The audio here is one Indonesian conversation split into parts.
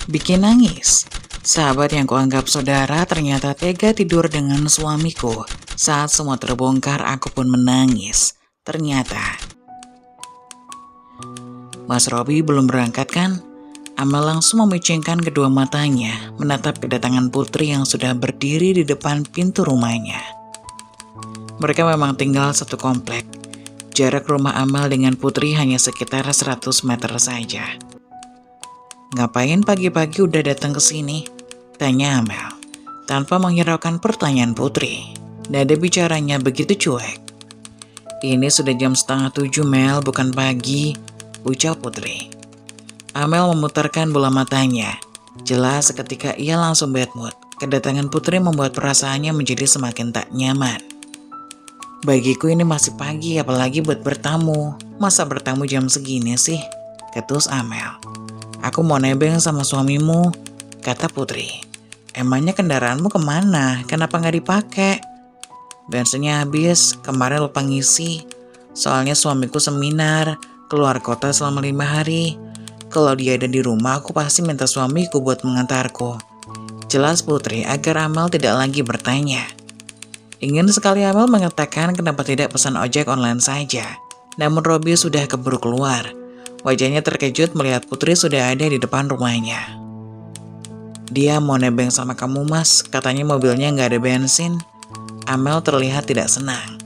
Bikin nangis. Sahabat yang kuanggap saudara ternyata tega tidur dengan suamiku. Saat semua terbongkar, aku pun menangis. Ternyata Mas Robi belum berangkat kan? Amel langsung memicingkan kedua matanya, menatap kedatangan Putri yang sudah berdiri di depan pintu rumahnya. Mereka memang tinggal satu komplek. Jarak rumah Amel dengan Putri hanya sekitar 100 meter saja. "Ngapain pagi-pagi udah datang ke sini?" tanya Amel, tanpa menghiraukan pertanyaan Putri. Nada bicaranya begitu cuek. "Ini sudah jam setengah 7, Mel, bukan pagi," ucap Putri. Amel memutarkan bola matanya. Jelas seketika ia langsung bad mood. Kedatangan Putri membuat perasaannya menjadi semakin tak nyaman. "Bagiku ini masih pagi, apalagi buat bertamu. Masa bertamu jam segini sih?" ketus Amel. "Aku mau nebeng sama suamimu," kata Putri. "Emangnya kendaraanmu kemana? Kenapa nggak dipakai?" "Bensinnya habis, kemarin lupa ngisi. Soalnya suamiku seminar, keluar kota selama 5 hari. Kalau dia ada di rumah, aku pasti minta suamiku buat mengantarku." Jelas Putri agar Amel tidak lagi bertanya. Ingin sekali Amel mengatakan kenapa tidak pesan ojek online saja. Namun Robi sudah keburu keluar. Wajahnya terkejut melihat Putri sudah ada di depan rumahnya. "Dia mau nebeng sama kamu, Mas. Katanya mobilnya nggak ada bensin." Amel terlihat tidak senang.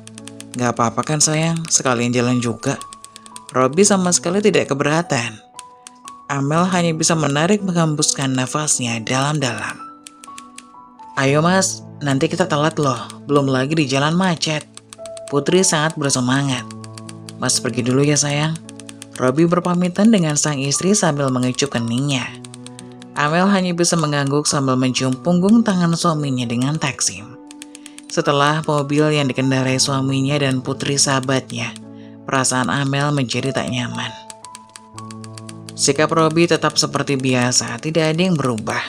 "Nggak apa-apa kan sayang, sekalian jalan juga." Robi sama sekali tidak keberatan. Amel hanya bisa menarik menghembuskan nafasnya dalam-dalam. "Ayo Mas, nanti kita telat loh, belum lagi di jalan macet." Putri sangat bersemangat. "Mas pergi dulu ya sayang." Robi berpamitan dengan sang istri sambil mengecup keningnya. Amel hanya bisa mengangguk sambil mencium punggung tangan suaminya dengan taksim. Setelah mobil yang dikendarai suaminya dan Putri sahabatnya, perasaan Amel menjadi tak nyaman. Sikap Robi tetap seperti biasa, tidak ada yang berubah.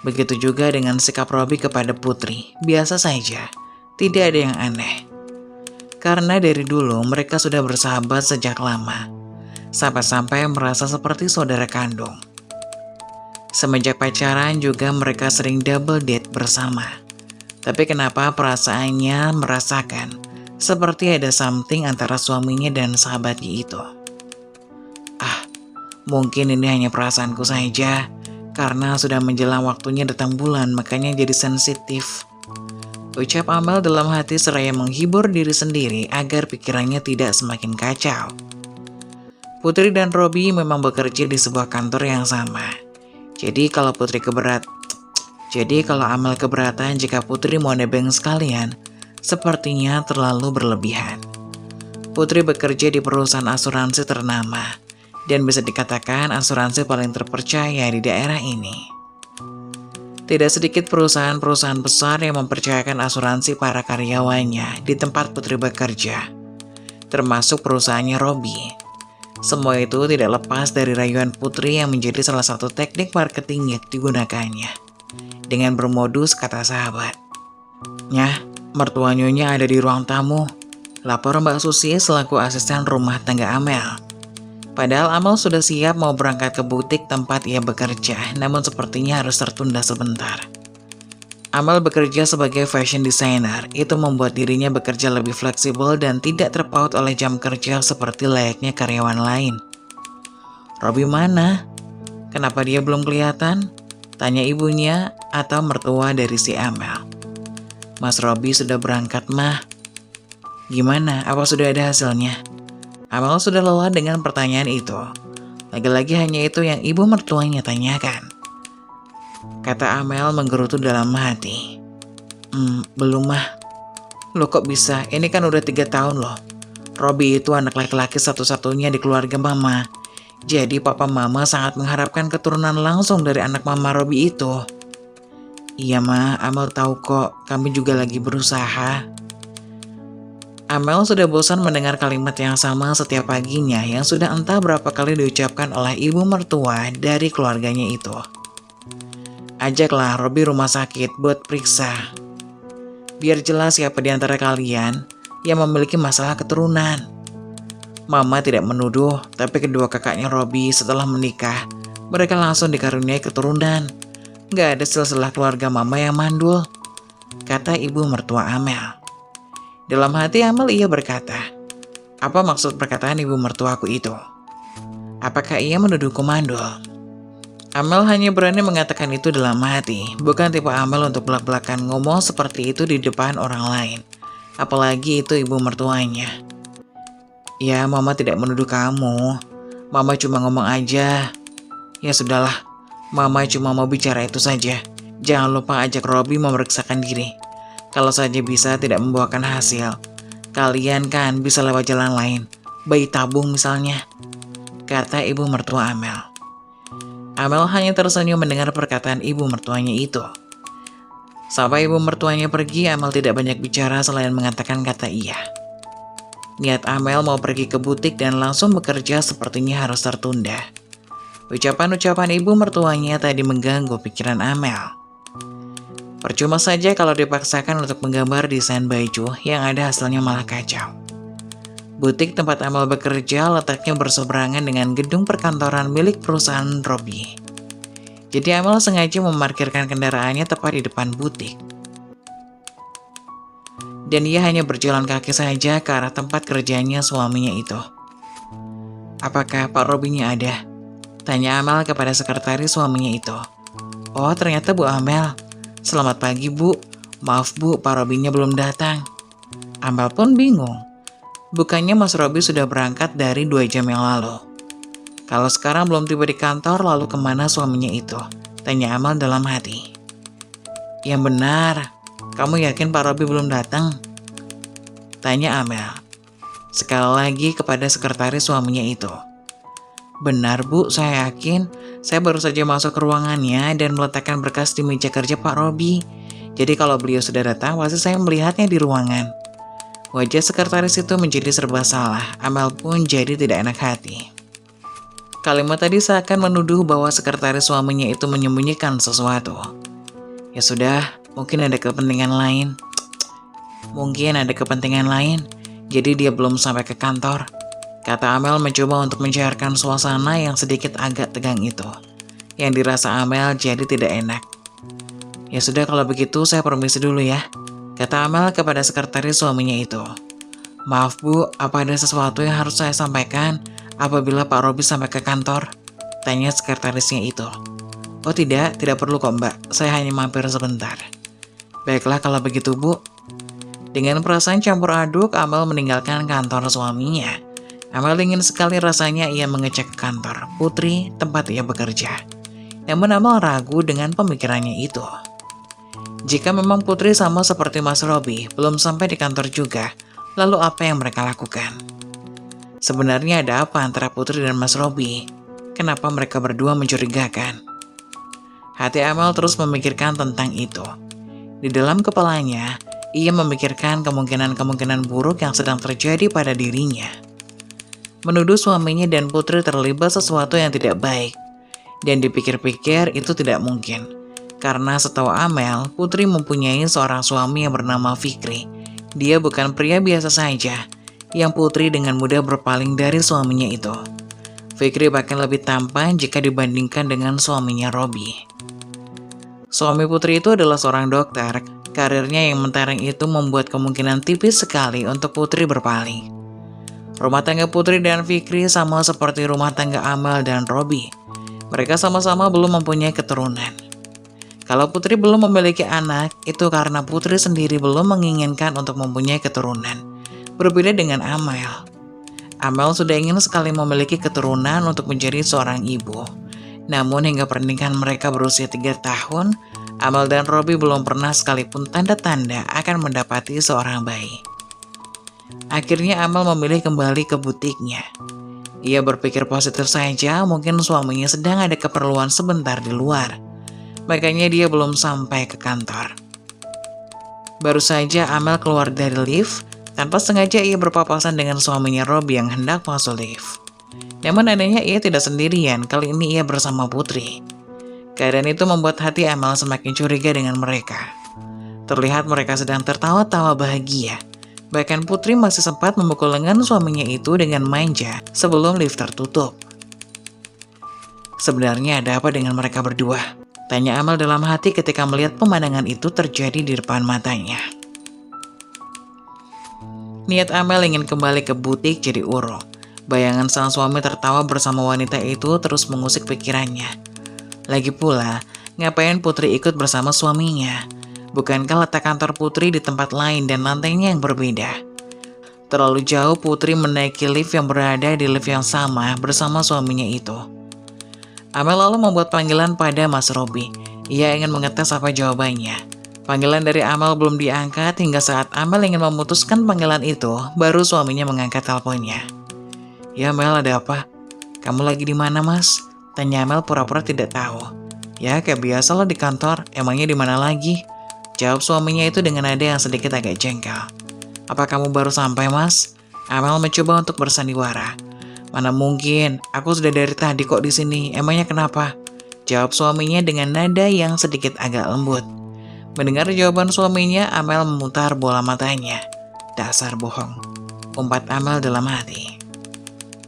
Begitu juga dengan sikap Robi kepada Putri, biasa saja, tidak ada yang aneh. Karena dari dulu mereka sudah bersahabat sejak lama, sampai-sampai merasa seperti saudara kandung. Semenjak pacaran juga mereka sering double date bersama. Tapi kenapa perasaannya merasakan seperti ada something antara suaminya dan sahabatnya itu? Mungkin ini hanya perasaanku saja, karena sudah menjelang waktunya datang bulan, makanya jadi sensitif, ucap Amel dalam hati seraya menghibur diri sendiri agar pikirannya tidak semakin kacau. Putri dan Robi memang bekerja di sebuah kantor yang sama. Jadi kalau Amel keberatan jika Putri mau nebeng sekalian, sepertinya terlalu berlebihan. Putri bekerja di perusahaan asuransi ternama, dan bisa dikatakan asuransi paling terpercaya di daerah ini. Tidak sedikit perusahaan-perusahaan besar yang mempercayakan asuransi para karyawannya di tempat Putri bekerja, termasuk perusahaannya Robi. Semua itu tidak lepas dari rayuan Putri yang menjadi salah satu teknik marketing yang digunakannya. Dengan bermodus kata sahabat. "Nyah, mertua Nyonya ada di ruang tamu," lapor Mbak Susi selaku asisten rumah tangga Amel. Padahal Amel sudah siap mau berangkat ke butik tempat ia bekerja, namun sepertinya harus tertunda sebentar. Amel bekerja sebagai fashion designer, itu membuat dirinya bekerja lebih fleksibel dan tidak terpaut oleh jam kerja seperti layaknya karyawan lain. "Robi mana? Kenapa dia belum kelihatan?" tanya ibunya atau mertua dari si Amel. "Mas Robi sudah berangkat, Mah." "Gimana? Apa sudah ada hasilnya?" Amel sudah lelah dengan pertanyaan itu. Lagi-lagi hanya itu yang ibu mertuanya tanyakan. Kata Amel menggerutu dalam hati. Belum Mah." "Loh kok bisa? Ini kan udah 3 tahun loh. Robi itu anak laki-laki satu-satunya di keluarga Mama. Jadi papa Mama sangat mengharapkan keturunan langsung dari anak Mama Robi itu." "Iya Mah, Amel tahu kok. Kami juga lagi berusaha." Amel sudah bosan mendengar kalimat yang sama setiap paginya yang sudah entah berapa kali diucapkan oleh ibu mertua dari keluarganya itu. "Ajaklah Robi rumah sakit buat periksa. Biar jelas siapa di antara kalian yang memiliki masalah keturunan." Mama tidak menuduh, tapi kedua kakaknya Robi setelah menikah Mereka langsung dikaruniai keturunan. Gak ada silsilah keluarga mama yang mandul, kata ibu mertua Amel. Dalam hati Amel ia berkata, apa maksud perkataan ibu mertuaku itu? Apakah ia menuduhku mandul? Amel hanya berani mengatakan itu dalam hati, bukan tipe Amel untuk belak-belakan ngomong seperti itu di depan orang lain. Apalagi itu ibu mertuanya. Ya, mama tidak menuduh kamu. Mama cuma ngomong aja. Ya sudahlah, mama cuma mau bicara itu saja. Jangan lupa ajak Robby memeriksakan diri. Kalau saja bisa tidak membuahkan hasil, kalian kan bisa lewat jalan lain, bayi tabung misalnya, kata ibu mertua Amel. Amel hanya tersenyum mendengar perkataan ibu mertuanya itu. Sampai ibu mertuanya pergi, Amel tidak banyak bicara selain mengatakan kata iya. Niat Amel mau pergi ke butik dan langsung bekerja sepertinya harus tertunda. Ucapan-ucapan ibu mertuanya tadi mengganggu pikiran Amel. Percuma saja kalau dipaksakan untuk menggambar desain baju yang ada hasilnya malah kacau. Butik tempat Amel bekerja letaknya berseberangan dengan gedung perkantoran milik perusahaan Robby. Jadi Amel sengaja memarkirkan kendaraannya tepat di depan butik. Dan ia hanya berjalan kaki saja ke arah tempat kerjanya suaminya itu. Apakah Pak Robby-nya ada? Tanya Amel kepada sekretaris suaminya itu. Oh, ternyata Bu Amel. Selamat pagi, Bu. Maaf, Bu, Pak Robby-nya belum datang. Amel pun bingung. Bukannya Mas Robby sudah berangkat dari 2 jam yang lalu. Kalau sekarang belum tiba di kantor, lalu kemana suaminya itu? Tanya Amel dalam hati. Yang benar, kamu yakin Pak Robby belum datang? Tanya Amel. Sekali lagi kepada sekretaris suaminya itu. Benar Bu, saya yakin. Saya baru saja masuk ke ruangannya dan meletakkan berkas di meja kerja Pak Robby. Jadi kalau beliau sudah datang, pasti saya melihatnya di ruangan. Wajah sekretaris itu menjadi serba salah. Amel pun jadi tidak enak hati. Kalimat tadi seakan menuduh bahwa sekretaris suaminya itu menyembunyikan sesuatu. Ya sudah, mungkin ada kepentingan lain. Mungkin ada kepentingan lain, jadi dia belum sampai ke kantor. Kata Amel mencoba untuk mencairkan suasana yang sedikit agak tegang itu. Yang dirasa Amel jadi tidak enak. Ya sudah kalau begitu saya permisi dulu ya. Kata Amel kepada sekretaris suaminya itu. Maaf Bu, apa ada sesuatu yang harus saya sampaikan apabila Pak Robby sampai ke kantor? Tanya sekretarisnya itu. Oh tidak perlu kok Mbak, saya hanya mampir sebentar. Baiklah kalau begitu Bu. Dengan perasaan campur aduk, Amel meninggalkan kantor suaminya. Amel ingin sekali rasanya ia mengecek kantor Putri tempat ia bekerja. Namun Amel ragu dengan pemikirannya itu. Jika memang Putri sama seperti Mas Robby, belum sampai di kantor juga, lalu apa yang mereka lakukan? Sebenarnya ada apa antara Putri dan Mas Robby? Kenapa mereka berdua mencurigakan? Hati Amel terus memikirkan tentang itu. Di dalam kepalanya, ia memikirkan kemungkinan-kemungkinan buruk yang sedang terjadi pada dirinya. Menuduh suaminya dan Putri terlibat sesuatu yang tidak baik. Dan dipikir-pikir itu tidak mungkin. Karena setahu Amel, Putri mempunyai seorang suami yang bernama Fikri. Dia bukan pria biasa saja, yang Putri dengan mudah berpaling dari suaminya itu. Fikri bahkan lebih tampan jika dibandingkan dengan suaminya Robby. Suami Putri itu adalah seorang dokter. Karirnya yang mentereng itu membuat kemungkinan tipis sekali untuk Putri berpaling. Rumah tangga Putri dan Fikri sama seperti rumah tangga Amel dan Robby. Mereka sama-sama belum mempunyai keturunan. Kalau Putri belum memiliki anak, itu karena Putri sendiri belum menginginkan untuk mempunyai keturunan. Berbeda dengan Amel. Amel sudah ingin sekali memiliki keturunan untuk menjadi seorang ibu. Namun hingga pernikahan mereka berusia 3 tahun, Amel dan Robby belum pernah sekalipun tanda-tanda akan mendapati seorang bayi. Akhirnya Amel memilih kembali ke butiknya. Ia berpikir positif saja, mungkin suaminya sedang ada keperluan sebentar di luar. Makanya dia belum sampai ke kantor. Baru saja Amel keluar dari lift, tanpa sengaja ia berpapasan dengan suaminya Robby yang hendak masuk lift. Namun anehnya ia tidak sendirian, kali ini ia bersama Putri. Keadaan itu membuat hati Amel semakin curiga dengan mereka. Terlihat mereka sedang tertawa-tawa bahagia. Bahkan Putri masih sempat memukul lengan suaminya itu dengan manja sebelum lift tertutup. Sebenarnya ada apa dengan mereka berdua? Tanya Amel dalam hati ketika melihat pemandangan itu terjadi di depan matanya. Niat Amel ingin kembali ke butik jadi urung. Bayangan sang suami tertawa bersama wanita itu terus mengusik pikirannya. Lagi pula, ngapain Putri ikut bersama suaminya? Bukankah letak kantor Putri di tempat lain dan lantainya yang berbeda? Terlalu jauh Putri menaiki lift yang berada di lift yang sama bersama suaminya itu. Amel lalu membuat panggilan pada Mas Robi. Ia ingin mengetes apa jawabannya. Panggilan dari Amel belum diangkat hingga saat Amel ingin memutuskan panggilan itu, baru suaminya mengangkat teleponnya. Ya Mel, ada apa? Kamu lagi di mana Mas? Tanya Amel pura-pura tidak tahu. Ya kayak biasa lo di kantor, emangnya di mana lagi? Jawab suaminya itu dengan nada yang sedikit agak jengkel. Apa kamu baru sampai Mas? Amel mencoba untuk bersandiwara. Mana mungkin, aku sudah dari tadi kok di sini, emangnya kenapa? Jawab suaminya dengan nada yang sedikit agak lembut. Mendengar jawaban suaminya, Amel memutar bola matanya. Dasar bohong, umpat Amel dalam hati.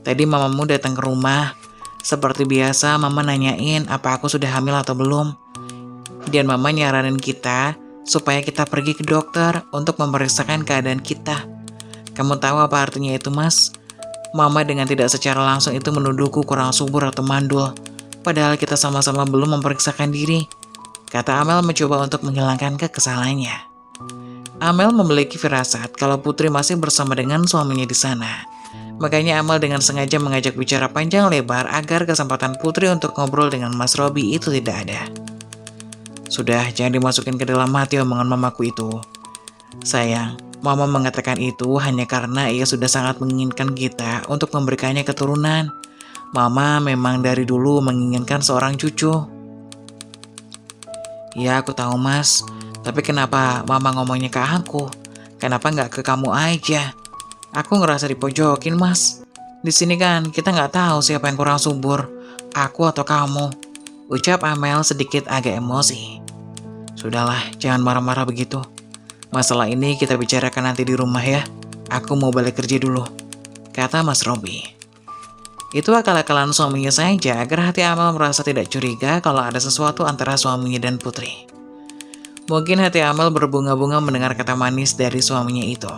Tadi mamamu datang ke rumah. Seperti biasa, mama nanyain apa aku sudah hamil atau belum. Dan mama nyaranin kita supaya kita pergi ke dokter untuk memeriksakan keadaan kita. Kamu tahu apa artinya itu, Mas? Mama dengan tidak secara langsung itu menuduhku kurang subur atau mandul. Padahal kita sama-sama belum memeriksakan diri. Kata Amel mencoba untuk menghilangkan kekesalannya. Amel memiliki firasat kalau Putri masih bersama dengan suaminya di sana. Makanya Amel dengan sengaja mengajak bicara panjang lebar agar kesempatan Putri untuk ngobrol dengan Mas Robi itu tidak ada. Sudah, jangan dimasukin ke dalam hati omongan mamaku itu. Sayang, mama mengatakan itu hanya karena ia sudah sangat menginginkan kita untuk memberikannya keturunan. Mama memang dari dulu menginginkan seorang cucu. Ya, aku tahu Mas. Tapi kenapa mama ngomongnya ke aku? Kenapa nggak ke kamu aja? Aku ngerasa dipojokin Mas. Di sini kan kita nggak tahu siapa yang kurang subur, aku atau kamu. Ucap Amel sedikit agak emosi. Sudahlah, jangan marah-marah begitu. Masalah ini kita bicarakan nanti di rumah ya. Aku mau balik kerja dulu, kata Mas Robi. Itu akal-akalan suaminya saja agar hati Amel merasa tidak curiga kalau ada sesuatu antara suaminya dan Putri. Mungkin hati Amel berbunga-bunga mendengar kata manis dari suaminya itu.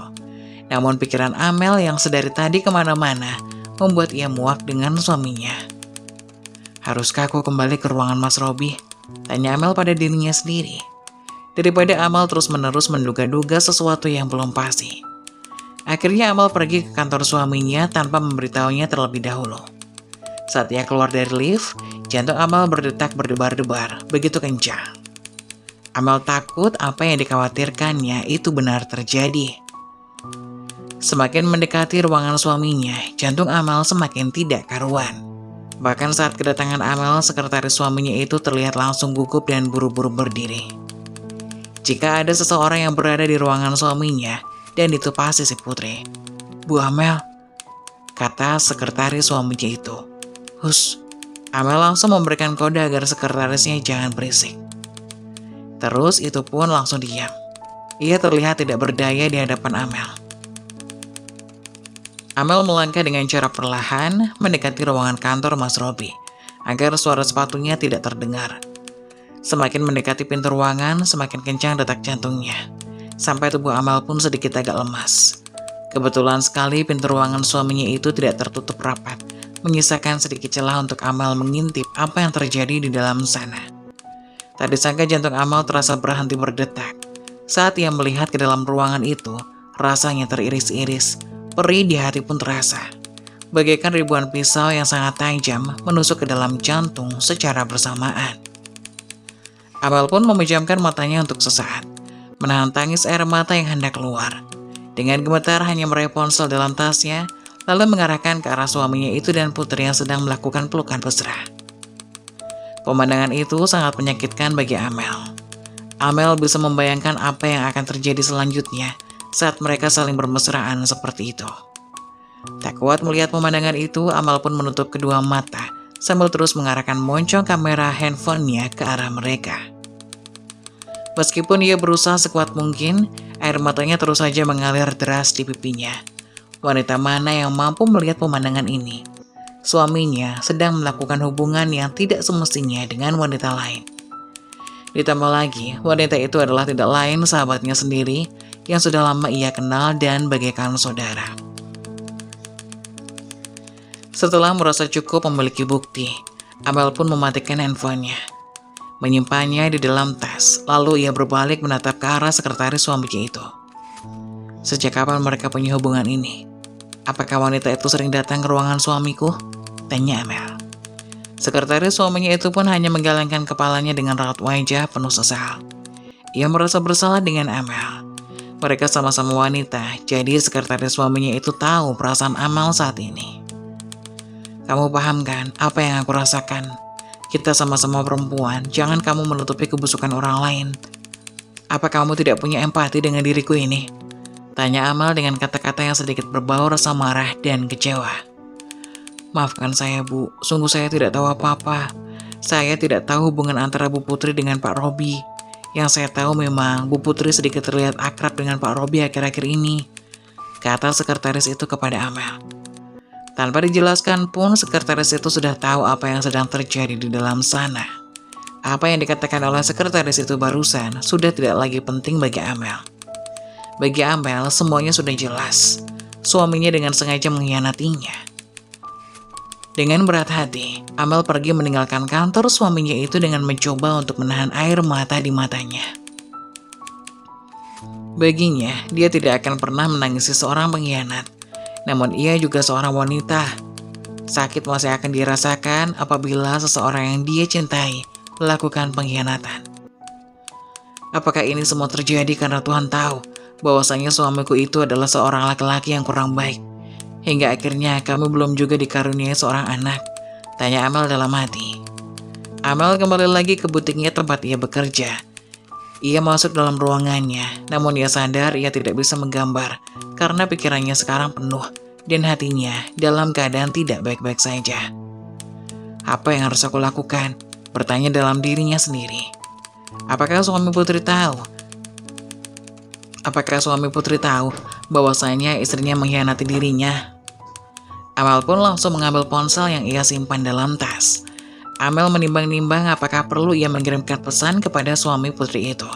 Namun pikiran Amel yang sedari tadi kemana-mana membuat ia muak dengan suaminya. Haruskah aku kembali ke ruangan Mas Robi? Tanya Amel pada dirinya sendiri. Daripada Amel terus-menerus menduga-duga sesuatu yang belum pasti. Akhirnya Amel pergi ke kantor suaminya tanpa memberitahunya terlebih dahulu. Saat ia keluar dari lift, jantung Amel berdetak berdebar-debar begitu kencang. Amel takut apa yang dikhawatirkannya itu benar terjadi. Semakin mendekati ruangan suaminya, jantung Amel semakin tidak karuan. Bahkan saat kedatangan Amel, sekretaris suaminya itu terlihat langsung gugup dan buru-buru berdiri. Jika ada seseorang yang berada di ruangan suaminya, dan itu pasti si Putri. Bu Amel, kata sekretaris suaminya itu. Hus, Amel langsung memberikan kode agar sekretarisnya jangan berisik. Terus itu pun langsung diam. Ia terlihat tidak berdaya di hadapan Amel. Amel melangkah dengan cara perlahan mendekati ruangan kantor Mas Robi agar suara sepatunya tidak terdengar. Semakin mendekati pintu ruangan, semakin kencang detak jantungnya. Sampai tubuh Amel pun sedikit agak lemas. Kebetulan sekali pintu ruangan suaminya itu tidak tertutup rapat, menyisakan sedikit celah untuk Amel mengintip apa yang terjadi di dalam sana. Tak disangka jantung Amel terasa berhenti berdetak. Saat ia melihat ke dalam ruangan itu, rasanya teriris-iris, perih di hati pun terasa. Bagaikan ribuan pisau yang sangat tajam menusuk ke dalam jantung secara bersamaan. Amel pun memejamkan matanya untuk sesaat, menahan tangis air mata yang hendak keluar. Dengan gemetar hanya meraih ponsel dalam tasnya, lalu mengarahkan ke arah suaminya itu dan Putri yang sedang melakukan pelukan mesra. Pemandangan itu sangat menyakitkan bagi Amel. Amel bisa membayangkan apa yang akan terjadi selanjutnya saat mereka saling bermesraan seperti itu. Tak kuat melihat pemandangan itu, Amel pun menutup kedua mata sambil terus mengarahkan moncong kamera handphonenya ke arah mereka. Meskipun ia berusaha sekuat mungkin, air matanya terus saja mengalir deras di pipinya. Wanita mana yang mampu melihat pemandangan ini? suaminya sedang melakukan hubungan yang tidak semestinya dengan wanita lain. Ditambah lagi, wanita itu adalah tidak lain sahabatnya sendiri yang sudah lama ia kenal dan bagaikan saudara. Setelah merasa cukup memiliki bukti, Amel pun mematikan handphonenya, menyimpannya di dalam tas, lalu ia berbalik menatap ke arah sekretaris suaminya itu. Sejak kapan mereka punya hubungan ini? Apakah wanita itu sering datang ke ruangan suamiku? Tanya Amel. Sekretaris suaminya itu pun hanya menggelengkan kepalanya dengan raut wajah penuh sesal. Ia merasa bersalah dengan Amel. Mereka sama-sama wanita, jadi sekretaris suaminya itu tahu perasaan Amel saat ini. Kamu paham kan apa yang aku rasakan? Kita sama-sama perempuan, jangan kamu menutupi kebusukan orang lain. Apa kamu tidak punya empati dengan diriku ini? Tanya Amel dengan kata-kata yang sedikit berbau rasa marah dan kecewa. Maafkan saya, Bu. Sungguh saya tidak tahu apa-apa. Saya tidak tahu hubungan antara Bu Putri dengan Pak Robi. Yang saya tahu memang Bu Putri sedikit terlihat akrab dengan Pak Robi akhir-akhir ini, kata sekretaris itu kepada Amel. Tanpa dijelaskan pun, sekretaris itu sudah tahu apa yang sedang terjadi di dalam sana. Apa yang dikatakan oleh sekretaris itu barusan sudah tidak lagi penting bagi Amel. Bagi Amel, semuanya sudah jelas. Suaminya dengan sengaja mengkhianatinya. Dengan berat hati, Amel pergi meninggalkan kantor suaminya itu dengan mencoba untuk menahan air mata di matanya. Baginya, dia tidak akan pernah menangisi seorang pengkhianat. Namun ia juga seorang wanita. Sakit masih akan dirasakan apabila seseorang yang dia cintai melakukan pengkhianatan. Apakah ini semua terjadi karena Tuhan tahu bahwasanya suamiku itu adalah seorang laki-laki yang kurang baik, hingga akhirnya kami belum juga dikaruniai seorang anak? Tanya Amel dalam hati. Amel kembali lagi ke butiknya tempat ia bekerja. Ia masuk dalam ruangannya, namun ia sadar ia tidak bisa menggambar karena pikirannya sekarang penuh dan hatinya dalam keadaan tidak baik-baik saja. Apa yang harus aku lakukan? Bertanya dalam dirinya sendiri. Apakah suami Putri tahu? Bahwasanya istrinya mengkhianati dirinya? Amel pun langsung mengambil ponsel yang ia simpan dalam tas. Amel menimbang-nimbang apakah perlu ia mengirimkan pesan kepada suami Putri itu.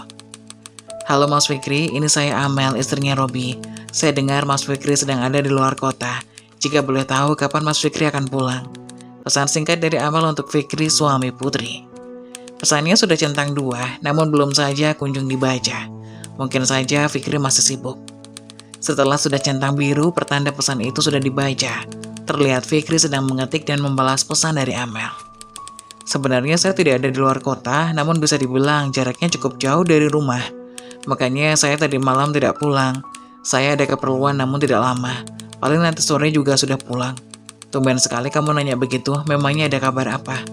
Halo Mas Fikri, ini saya Amel, istrinya Robi. Saya dengar Mas Fikri sedang ada di luar kota. Jika boleh tahu kapan Mas Fikri akan pulang? Pesan singkat dari Amel untuk Fikri, suami Putri. Pesannya sudah centang 2, namun belum saja kunjung dibaca. Mungkin saja Fikri masih sibuk. Setelah sudah centang biru, pertanda pesan itu sudah dibaca. Terlihat Fikri sedang mengetik dan membalas pesan dari Amel. Sebenarnya saya tidak ada di luar kota, namun bisa dibilang jaraknya cukup jauh dari rumah. Makanya saya tadi malam tidak pulang. Saya ada keperluan namun tidak lama. Paling nanti sore juga sudah pulang. Tumben sekali kamu nanya begitu, memangnya ada kabar apa?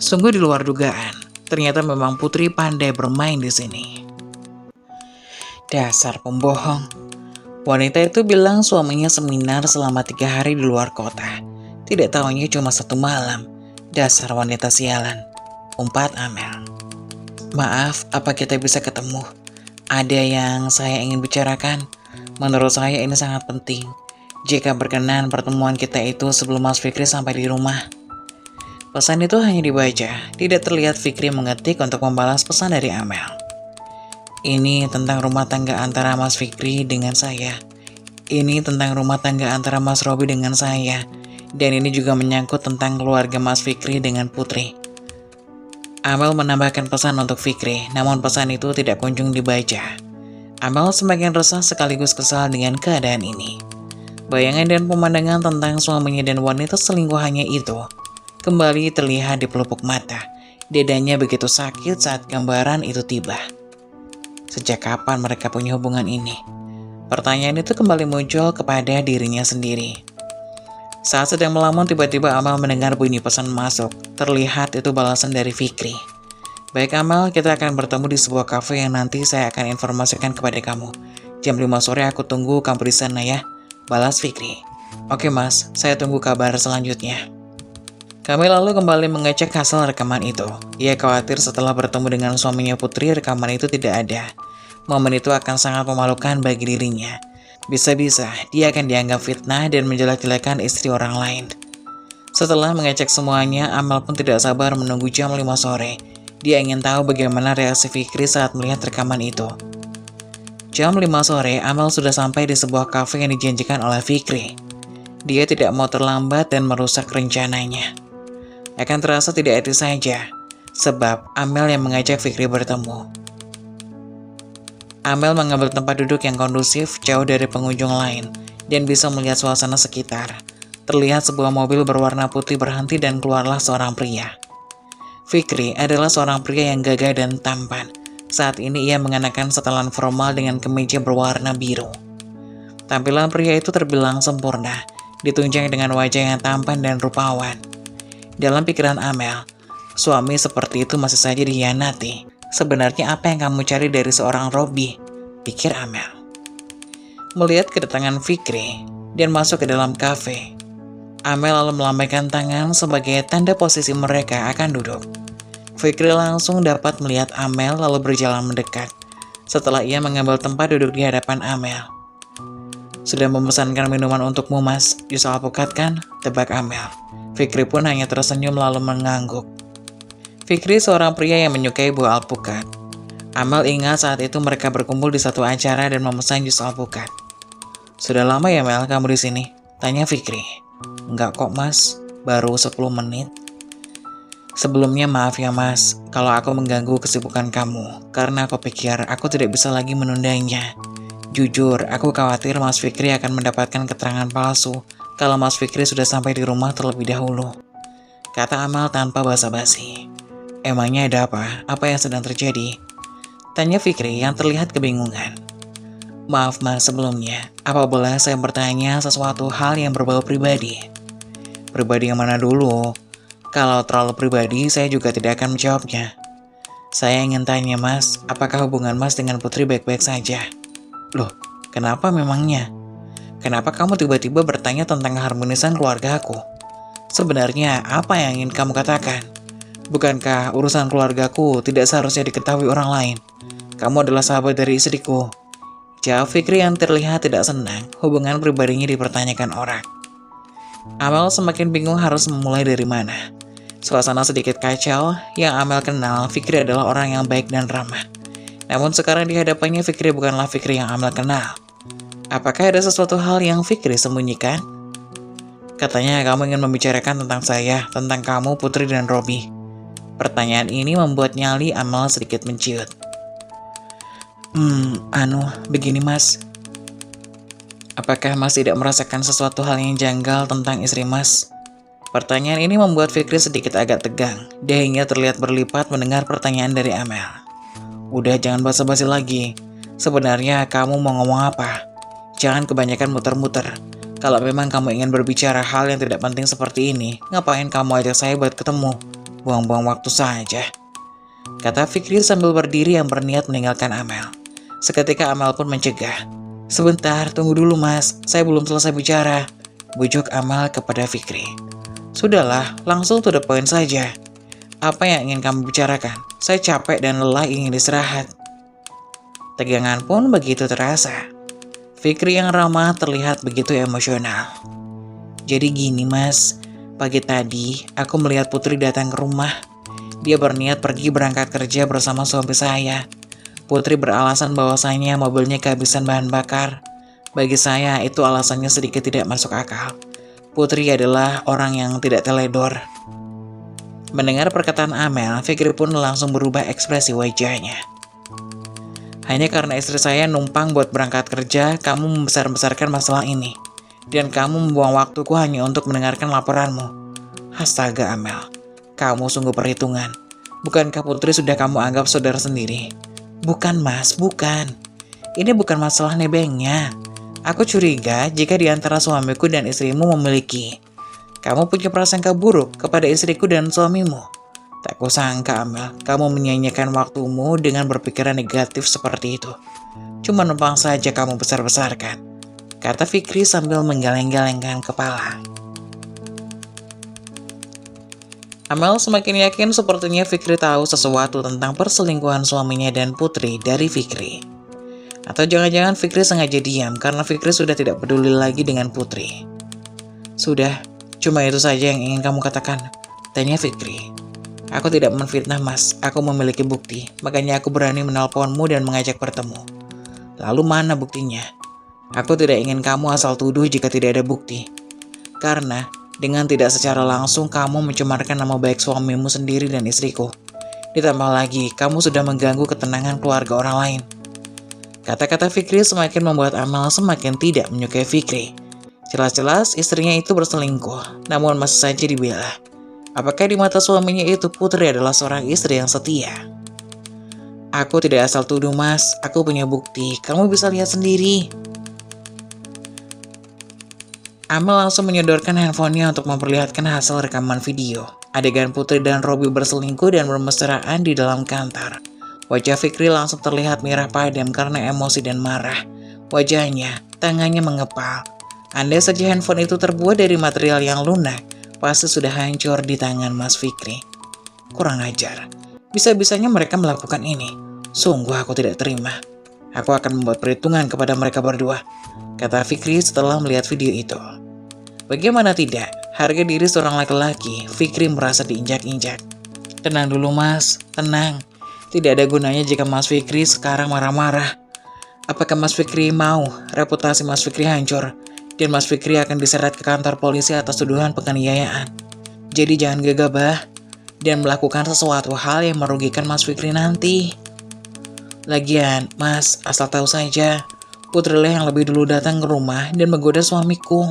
Sungguh di luar dugaan. Ternyata memang Putri pandai bermain di sini. Dasar pembohong. Wanita itu bilang suaminya seminar selama 3 hari di luar kota. Tidak tahunya cuma 1 malam. Dasar wanita sialan, umpat Amel. Maaf, apa kita bisa ketemu? Ada yang saya ingin bicarakan. Menurut saya ini sangat penting. Jika berkenan pertemuan kita itu sebelum Mas Fikri sampai di rumah. Pesan itu hanya dibaca, tidak terlihat Fikri mengetik untuk membalas pesan dari Amel. Ini tentang rumah tangga antara Mas Fikri dengan saya. Ini tentang rumah tangga antara Mas Robi dengan saya. Dan ini juga menyangkut tentang keluarga Mas Fikri dengan Putri. Amel menambahkan pesan untuk Fikri, namun pesan itu tidak kunjung dibaca. Amel semakin resah sekaligus kesal dengan keadaan ini. Bayangan dan pemandangan tentang suaminya dan wanita selingkuhannya itu kembali terlihat di pelupuk mata. Dadanya begitu sakit saat gambaran itu tiba. Sejak kapan mereka punya hubungan ini? Pertanyaan itu kembali muncul kepada dirinya sendiri. Saat sedang melamun, tiba-tiba Amel mendengar bunyi pesan masuk. Terlihat itu balasan dari Fikri. Baik Amel, kita akan bertemu di sebuah kafe yang nanti saya akan informasikan kepada kamu. Jam 5 sore aku tunggu kamu di sana ya, balas Fikri. Oke mas, saya tunggu kabar selanjutnya. Kami lalu kembali mengecek hasil rekaman itu. Ia khawatir setelah bertemu dengan suaminya Putri, rekaman itu tidak ada. Momen itu akan sangat memalukan bagi dirinya. Bisa-bisa dia akan dianggap fitnah dan menjelek-jelekan istri orang lain. Setelah mengecek semuanya, Amel pun tidak sabar menunggu jam 5 sore. Dia ingin tahu bagaimana reaksi Fikri saat melihat rekaman itu. Jam 5 sore, Amel sudah sampai di sebuah kafe yang dijanjikan oleh Fikri. Dia tidak mau terlambat dan merusak rencananya. Akan terasa tidak etis saja, sebab Amel yang mengajak Fikri bertemu. Amel mengambil tempat duduk yang kondusif jauh dari pengunjung lain dan bisa melihat suasana sekitar. Terlihat sebuah mobil berwarna putih berhenti dan keluarlah seorang pria. Fikri adalah seorang pria yang gagah dan tampan. Saat ini ia mengenakan setelan formal dengan kemeja berwarna biru. Tampilan pria itu terbilang sempurna, ditunjang dengan wajah yang tampan dan rupawan. Dalam pikiran Amel, suami seperti itu masih saja dikhianati. Sebenarnya apa yang kamu cari dari seorang Robby? Pikir Amel. Melihat kedatangan Fikri dan masuk ke dalam kafe, Amel lalu melambaikan tangan sebagai tanda posisi mereka akan duduk. Fikri langsung dapat melihat Amel lalu berjalan mendekat. Setelah ia mengambil tempat duduk di hadapan Amel. Sudah memesankan minuman untukmu, Mas. Jus alpukat kan? Tebak Amel. Fikri pun hanya tersenyum lalu mengangguk. Fikri seorang pria yang menyukai buah alpukat. Amel ingat saat itu mereka berkumpul di satu acara dan memesan jus alpukat. Sudah lama ya Mel kamu di sini? Tanya Fikri. Enggak kok Mas, baru 10 menit. Sebelumnya maaf ya Mas, kalau aku mengganggu kesibukan kamu, karena aku pikir aku tidak bisa lagi menundanya. Jujur, aku khawatir Mas Fikri akan mendapatkan keterangan palsu kalau Mas Fikri sudah sampai di rumah terlebih dahulu. Kata Amal tanpa basa-basi. Emangnya ada apa? Apa yang sedang terjadi? Tanya Fikri yang terlihat kebingungan. Maaf Mas sebelumnya, apa boleh saya bertanya sesuatu hal yang berbau pribadi? Pribadi yang mana dulu? Kalau terlalu pribadi, saya juga tidak akan menjawabnya. Saya ingin tanya Mas, apakah hubungan Mas dengan Putri baik-baik saja? Loh, kenapa memangnya? Kenapa kamu tiba-tiba bertanya tentang keharmonisan keluarga aku? Sebenarnya, apa yang ingin kamu katakan? Bukankah urusan keluargaku tidak seharusnya diketahui orang lain? Kamu adalah sahabat dari istriku. Jawab Fikri yang terlihat tidak senang hubungan pribadinya dipertanyakan orang. Amel semakin bingung harus memulai dari mana. Suasana sedikit kacau, yang Amel kenal Fikri adalah orang yang baik dan ramah. Namun sekarang di hadapannya Fikri bukanlah Fikri yang Amel kenal. Apakah ada sesuatu hal yang Fikri sembunyikan? Katanya kamu ingin membicarakan tentang saya, tentang kamu, Putri dan Robby. Pertanyaan ini membuat nyali Amel sedikit menciut. Begini Mas. Apakah Mas tidak merasakan sesuatu hal yang janggal tentang istri Mas? Pertanyaan ini membuat Fikri sedikit agak tegang. Dia hingga terlihat berlipat mendengar pertanyaan dari Amel. Udah jangan basa-basi lagi. Sebenarnya kamu mau ngomong apa? Jangan kebanyakan muter-muter. Kalau memang kamu ingin berbicara hal yang tidak penting seperti ini, ngapain kamu ajak saya buat ketemu? Buang-buang waktu saja. Kata Fikri sambil berdiri yang berniat meninggalkan Amel. Seketika Amel pun mencegah. Sebentar, tunggu dulu Mas, saya belum selesai bicara. Bujuk Amel kepada Fikri. Sudahlah, langsung to the point saja. Apa yang ingin kamu bicarakan? Saya capek dan lelah ingin istirahat. Tegangan pun begitu terasa. Fikri yang ramah terlihat begitu emosional. Jadi gini Mas, pagi tadi aku melihat Putri datang ke rumah. Dia berniat pergi berangkat kerja bersama suami saya. Putri beralasan bahwasanya mobilnya kehabisan bahan bakar. Bagi saya itu alasannya sedikit tidak masuk akal. Putri adalah orang yang tidak teledor. Mendengar perkataan Amel, Fikri pun langsung berubah ekspresi wajahnya. Hanya karena istri saya numpang buat berangkat kerja, kamu membesar-besarkan masalah ini. Dan kamu membuang waktuku hanya untuk mendengarkan laporanmu. Astaga Amel, kamu sungguh perhitungan. Bukankah Putri sudah kamu anggap saudara sendiri? Bukan Mas, bukan. Ini bukan masalah nebengnya. Aku curiga jika di antara suamiku dan istrimu memiliki. Kamu punya prasangka buruk kepada istriku dan suamimu. Tak kusangka Amel, kamu menyia-nyiakan waktumu dengan berpikiran negatif seperti itu. Cuma numpang saja kamu besar-besarkan. Kata Fikri sambil menggeleng-gelengkan kepala. Amel semakin yakin sepertinya Fikri tahu sesuatu tentang perselingkuhan suaminya dan Putri dari Fikri. Atau jangan-jangan Fikri sengaja diam karena Fikri sudah tidak peduli lagi dengan Putri. Sudah, Cuma itu saja yang ingin kamu katakan? Tanya Fikri. Aku tidak menfitnah Mas, aku memiliki bukti, makanya aku berani menelponmu dan mengajak bertemu. Lalu mana buktinya? Aku tidak ingin kamu asal tuduh jika tidak ada bukti. Karena dengan tidak secara langsung kamu mencemarkan nama baik suamimu sendiri dan istriku. Ditambah lagi, kamu sudah mengganggu ketenangan keluarga orang lain. Kata-kata Fikri semakin membuat Amal semakin tidak menyukai Fikri. Jelas-jelas istrinya itu berselingkuh, namun masih saja dibela. Apakah di mata suaminya itu Putri adalah seorang istri yang setia? Aku tidak asal tuduh Mas, aku punya bukti, kamu bisa lihat sendiri. Amal langsung menyodorkan handphonenya untuk memperlihatkan hasil rekaman video. Adegan Putri dan Robby berselingkuh dan bermesraan di dalam kantor. Wajah Fikri langsung terlihat merah padam karena emosi dan marah. Wajahnya, tangannya mengepal. Andai saja handphone itu terbuat dari material yang lunak, pasti sudah hancur di tangan Mas Fikri. Kurang ajar. Bisa-bisanya mereka melakukan ini. Sungguh aku tidak terima. Aku akan membuat perhitungan kepada mereka berdua, kata Fikri setelah melihat video itu. Bagaimana tidak, harga diri seorang laki-laki, Fikri merasa diinjak-injak. Tenang dulu Mas, tenang. Tidak ada gunanya jika Mas Fikri sekarang marah-marah. Apakah Mas Fikri mau reputasi Mas Fikri hancur, dan Mas Fikri akan diseret ke kantor polisi atas tuduhan penganiayaan? Jadi jangan gegabah dan melakukan sesuatu hal yang merugikan Mas Fikri nanti. Lagian, Mas, asal tahu saja, Putrilah yang lebih dulu datang ke rumah dan menggoda suamiku.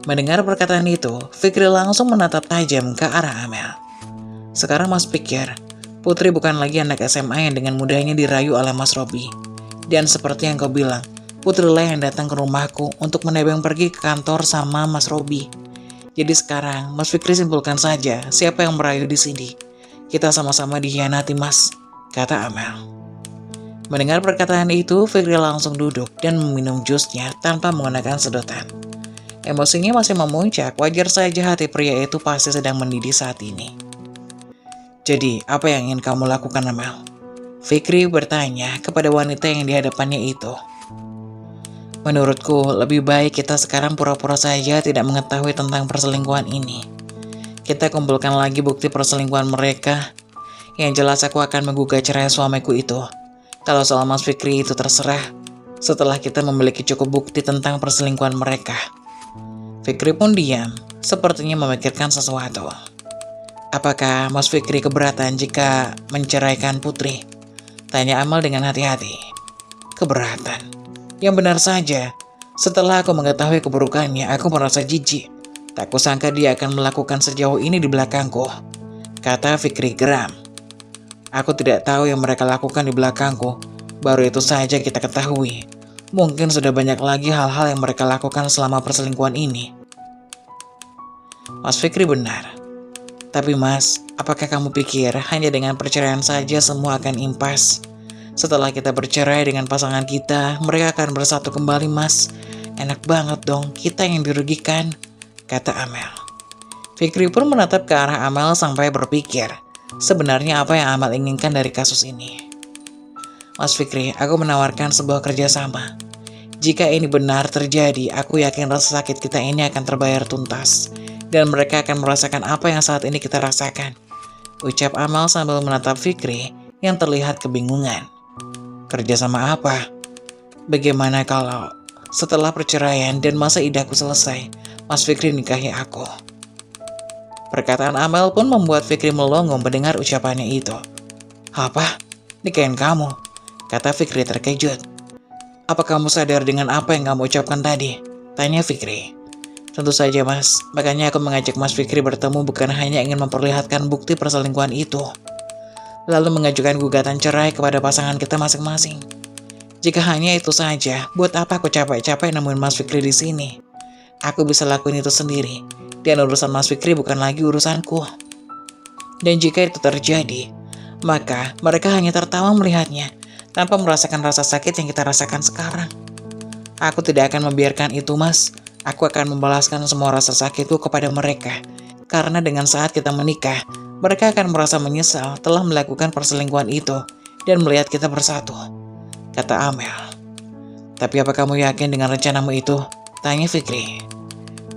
Mendengar perkataan itu, Fikri langsung menatap tajam ke arah Amel. Sekarang Mas pikir, Putri bukan lagi anak SMA yang dengan mudahnya dirayu oleh Mas Robby. Dan seperti yang kau bilang, Putrilah yang datang ke rumahku untuk menebeng pergi ke kantor sama Mas Robby. Jadi sekarang, Mas Fikri simpulkan saja siapa yang merayu di sini. Kita sama-sama dikhianati, Mas, kata Amel. Mendengar perkataan itu, Fikri langsung duduk dan meminum jusnya tanpa menggunakan sedotan. Emosinya masih memuncak, wajar saja hati pria itu pasti sedang mendidih saat ini. Jadi, apa yang ingin kamu lakukan, Amel? Fikri bertanya kepada wanita yang di hadapannya itu. Menurutku, lebih baik kita sekarang pura-pura saja tidak mengetahui tentang perselingkuhan ini. Kita kumpulkan lagi bukti perselingkuhan mereka. Yang jelas aku akan menggugat cerai suamiku itu. Kalau soal Mas Fikri itu terserah, setelah kita memiliki cukup bukti tentang perselingkuhan mereka. Fikri pun diam, sepertinya memikirkan sesuatu. Apakah Mas Fikri keberatan jika menceraikan Putri? Tanya Amal dengan hati-hati. Keberatan? Yang benar saja, setelah aku mengetahui keburukannya, aku merasa jijik. Tak kusangka dia akan melakukan sejauh ini di belakangku, kata Fikri geram. Aku tidak tahu yang mereka lakukan di belakangku. Baru itu saja kita ketahui. Mungkin sudah banyak lagi hal-hal yang mereka lakukan selama perselingkuhan ini. Mas Fikri benar. Tapi Mas, apakah kamu pikir hanya dengan perceraian saja semua akan impas? Setelah kita bercerai dengan pasangan kita, mereka akan bersatu kembali, Mas. Enak banget dong, kita yang dirugikan, kata Amel. Fikri pun menatap ke arah Amel sampai berpikir, sebenarnya apa yang Amal inginkan dari kasus ini? Mas Fikri, aku menawarkan sebuah kerjasama. Jika ini benar terjadi, aku yakin rasa sakit kita ini akan terbayar tuntas. Dan mereka akan merasakan apa yang saat ini kita rasakan. Ucap Amal sambil menatap Fikri yang terlihat kebingungan. Kerjasama apa? Bagaimana kalau setelah perceraian dan masa idahku selesai, Mas Fikri nikahi aku? Perkataan Amel pun membuat Fikri melongo mendengar ucapannya itu. Apa? Nikahin kamu? Kata Fikri terkejut. Apa kamu sadar dengan apa yang kamu ucapkan tadi? Tanya Fikri. Tentu saja Mas, makanya aku mengajak Mas Fikri bertemu bukan hanya ingin memperlihatkan bukti perselingkuhan itu, lalu mengajukan gugatan cerai kepada pasangan kita masing-masing. Jika hanya itu saja, buat apa aku capek-capek nemuin Mas Fikri di sini? Aku bisa lakuin itu sendiri, dan urusan Mas Fikri bukan lagi urusanku. Dan jika itu terjadi, maka mereka hanya tertawa melihatnya, tanpa merasakan rasa sakit yang kita rasakan sekarang. Aku tidak akan membiarkan itu, Mas. Aku akan membalaskan semua rasa sakitku kepada mereka. Karena dengan saat kita menikah, mereka akan merasa menyesal telah melakukan perselingkuhan itu dan melihat kita bersatu, kata Amel. Tapi apa kamu yakin dengan rencanamu itu? Tanya Fikri.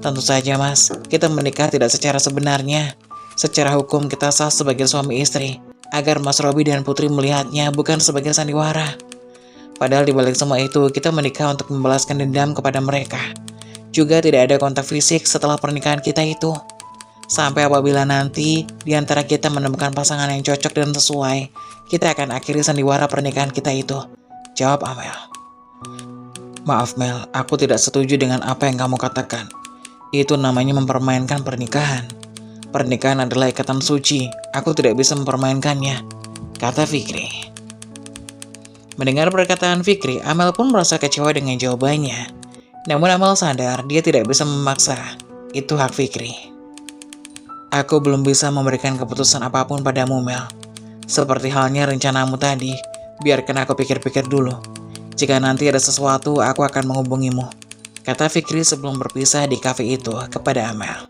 Tentu saja mas, kita menikah tidak secara sebenarnya. Secara hukum kita sah sebagai suami istri, agar Mas Robi dan Putri melihatnya bukan sebagai sandiwara. Padahal di balik semua itu, kita menikah untuk membalaskan dendam kepada mereka. Juga tidak ada kontak fisik setelah pernikahan kita itu. Sampai apabila nanti di antara kita menemukan pasangan yang cocok dan sesuai, kita akan akhiri sandiwara pernikahan kita itu. Jawab Amel. Maaf Mel, aku tidak setuju dengan apa yang kamu katakan. Itu namanya mempermainkan pernikahan. Pernikahan adalah ikatan suci, aku tidak bisa mempermainkannya, kata Fikri. Mendengar perkataan Fikri, Amel pun merasa kecewa dengan jawabannya. Namun Amel sadar dia tidak bisa memaksa, itu hak Fikri. Aku belum bisa memberikan keputusan apapun padamu Mel. Seperti halnya rencanamu tadi, biarkan aku pikir-pikir dulu. Jika nanti ada sesuatu, aku akan menghubungimu, kata Fikri sebelum berpisah di kafe itu kepada Amel.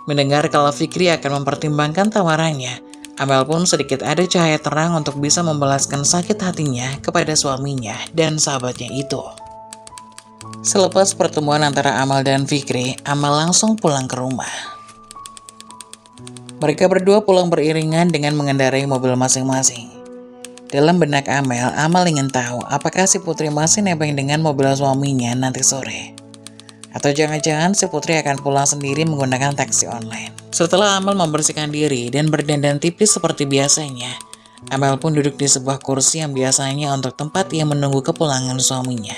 Mendengar kalau Fikri akan mempertimbangkan tawarannya, Amel pun sedikit ada cahaya terang untuk bisa membalaskan sakit hatinya kepada suaminya dan sahabatnya itu. Selepas pertemuan antara Amel dan Fikri, Amel langsung pulang ke rumah. Mereka berdua pulang beriringan dengan mengendarai mobil masing-masing. Dalam benak Amel ingin tahu apakah si Putri masih nebeng dengan mobil suaminya nanti sore. Atau jangan-jangan si Putri akan pulang sendiri menggunakan taksi online. Setelah Amel membersihkan diri dan berdandan tipis seperti biasanya, Amel pun duduk di sebuah kursi yang biasanya untuk tempat ia menunggu kepulangan suaminya.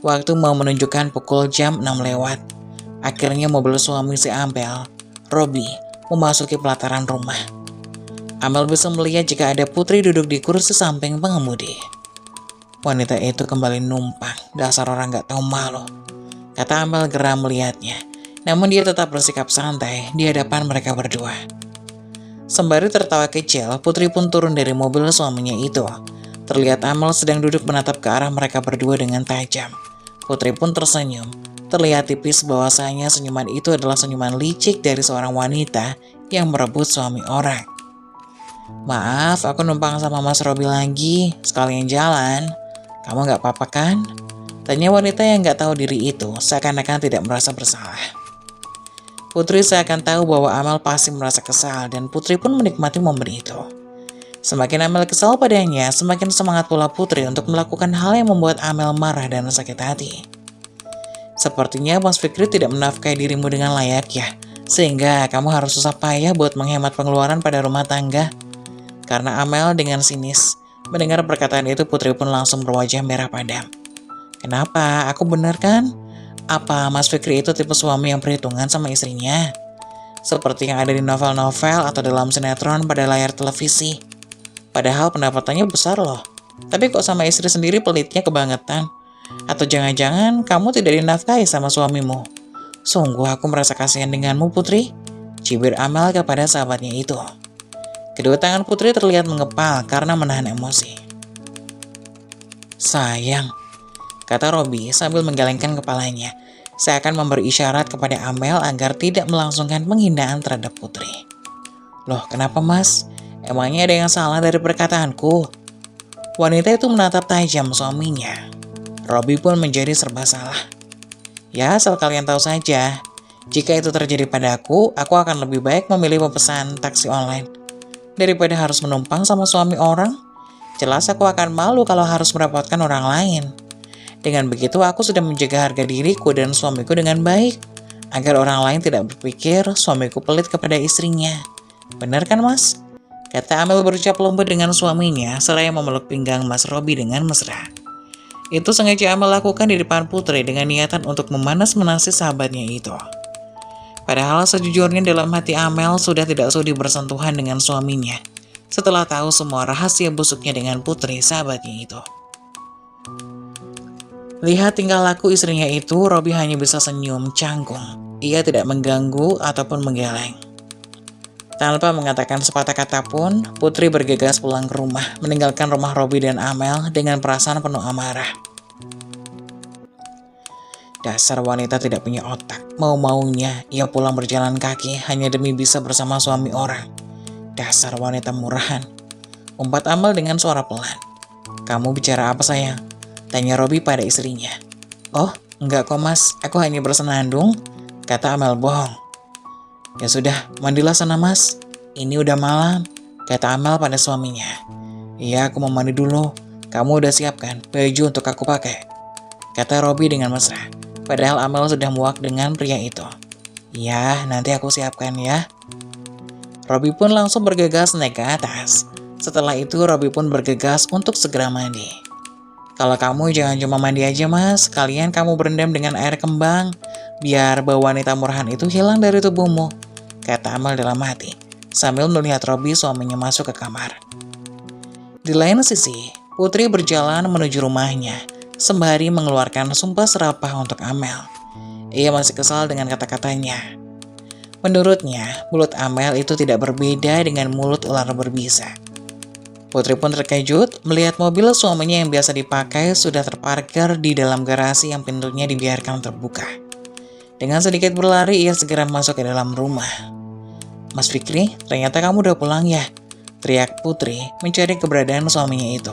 Waktu mau menunjukkan pukul jam 6 lewat. Akhirnya mobil suami si Amel, Robi, memasuki pelataran rumah. Amel bisa melihat jika ada Putri duduk di kursi samping pengemudi. Wanita itu kembali numpang, dasar orang gak tahu malu, kata Amel geram melihatnya. Namun dia tetap bersikap santai di hadapan mereka berdua. Sembari tertawa kecil, Putri pun turun dari mobil suaminya itu. Terlihat Amel sedang duduk menatap ke arah mereka berdua dengan tajam. Putri pun tersenyum. Terlihat tipis bahwasanya senyuman itu adalah senyuman licik dari seorang wanita yang merebut suami orang. Maaf, aku numpang sama Mas Robi lagi, sekalian jalan. Kamu gak apa-apa kan? Tanya wanita yang gak tahu diri itu, seakan-akan tidak merasa bersalah. Putri seakan tahu bahwa Amel pasti merasa kesal, dan Putri pun menikmati momen itu. Semakin Amel kesal padanya, semakin semangat pula Putri untuk melakukan hal yang membuat Amel marah dan sakit hati. Sepertinya Mas Fikri tidak menafkahi dirimu dengan layak ya, sehingga kamu harus susah payah buat menghemat pengeluaran pada rumah tangga. Karena Amel dengan sinis. Mendengar perkataan itu, Putri pun langsung berwajah merah padam. Kenapa? Aku bener kan? Apa Mas Fikri itu tipe suami yang perhitungan sama istrinya? Seperti yang ada di novel-novel atau dalam sinetron pada layar televisi. Padahal pendapatannya besar loh. Tapi kok sama istri sendiri pelitnya kebangetan? Atau jangan-jangan kamu tidak dinafkahi sama suamimu? Sungguh aku merasa kasihan denganmu Putri, cibir Amel kepada sahabatnya itu. Kedua tangan Putri terlihat mengepal karena menahan emosi. Sayang, kata Robi sambil menggelengkan kepalanya. Saya akan memberi isyarat kepada Amel agar tidak melangsungkan penghinaan terhadap Putri. Loh, kenapa mas? Emangnya ada yang salah dari perkataanku? Wanita itu menatap tajam suaminya. Robi pun menjadi serba salah. Ya, asal kalian tahu saja. Jika itu terjadi padaku akan lebih baik memilih memesan taksi online daripada harus menumpang sama suami orang. Jelas aku akan malu kalau harus merepotkan orang lain. Dengan begitu aku sudah menjaga harga diriku dan suamiku dengan baik, agar orang lain tidak berpikir suamiku pelit kepada istrinya. Benar kan mas? Kata Amel berucap lembut dengan suaminya, seraya memeluk pinggang Mas Robi dengan mesra. Itu sengaja Amel lakukan di depan Putri dengan niatan untuk memanas-manasi sahabatnya itu. Padahal sejujurnya dalam hati Amel sudah tidak sudi bersentuhan dengan suaminya, setelah tahu semua rahasia busuknya dengan Putri sahabatnya itu. Lihat tingkah laku istrinya itu, Robi hanya bisa senyum canggung. Ia tidak mengganggu ataupun menggeleng. Tanpa mengatakan sepatah kata pun, Putri bergegas pulang ke rumah, meninggalkan rumah Robi dan Amel dengan perasaan penuh amarah. Dasar wanita tidak punya otak. Mau-maunya ia pulang berjalan kaki hanya demi bisa bersama suami orang. Dasar wanita murahan. Umpat Amel dengan suara pelan. Kamu bicara apa sayang? Tanya Robi pada istrinya. Oh, Enggak kok mas, aku hanya bersenandung, kata Amel bohong. Ya sudah, mandilah sana mas, ini udah malam, kata Amel pada suaminya. Iya, aku mau mandi dulu, kamu udah siapkan baju untuk aku pakai, kata Robby dengan mesra. Padahal Amel sudah muak dengan pria itu. Iya, nanti aku siapkan ya. Robby pun langsung bergegas naik ke atas. Setelah itu Robby pun bergegas untuk segera mandi. Kalau kamu jangan cuma mandi aja mas, kalian kamu berendam dengan air kembang, biar bau wanita murahan itu hilang dari tubuhmu, kata Amel dalam hati, sambil melihat Robby suaminya masuk ke kamar. Di lain sisi, Putri berjalan menuju rumahnya, sembari mengeluarkan sumpah serapah untuk Amel. Ia masih kesal dengan kata-katanya. Menurutnya, mulut Amel itu tidak berbeda dengan mulut ular berbisa. Putri pun terkejut melihat mobil suaminya yang biasa dipakai sudah terparkir di dalam garasi yang pintunya dibiarkan terbuka. Dengan sedikit berlari, ia segera masuk ke dalam rumah. Mas Fikri, ternyata kamu udah pulang ya? Teriak Putri mencari keberadaan suaminya itu.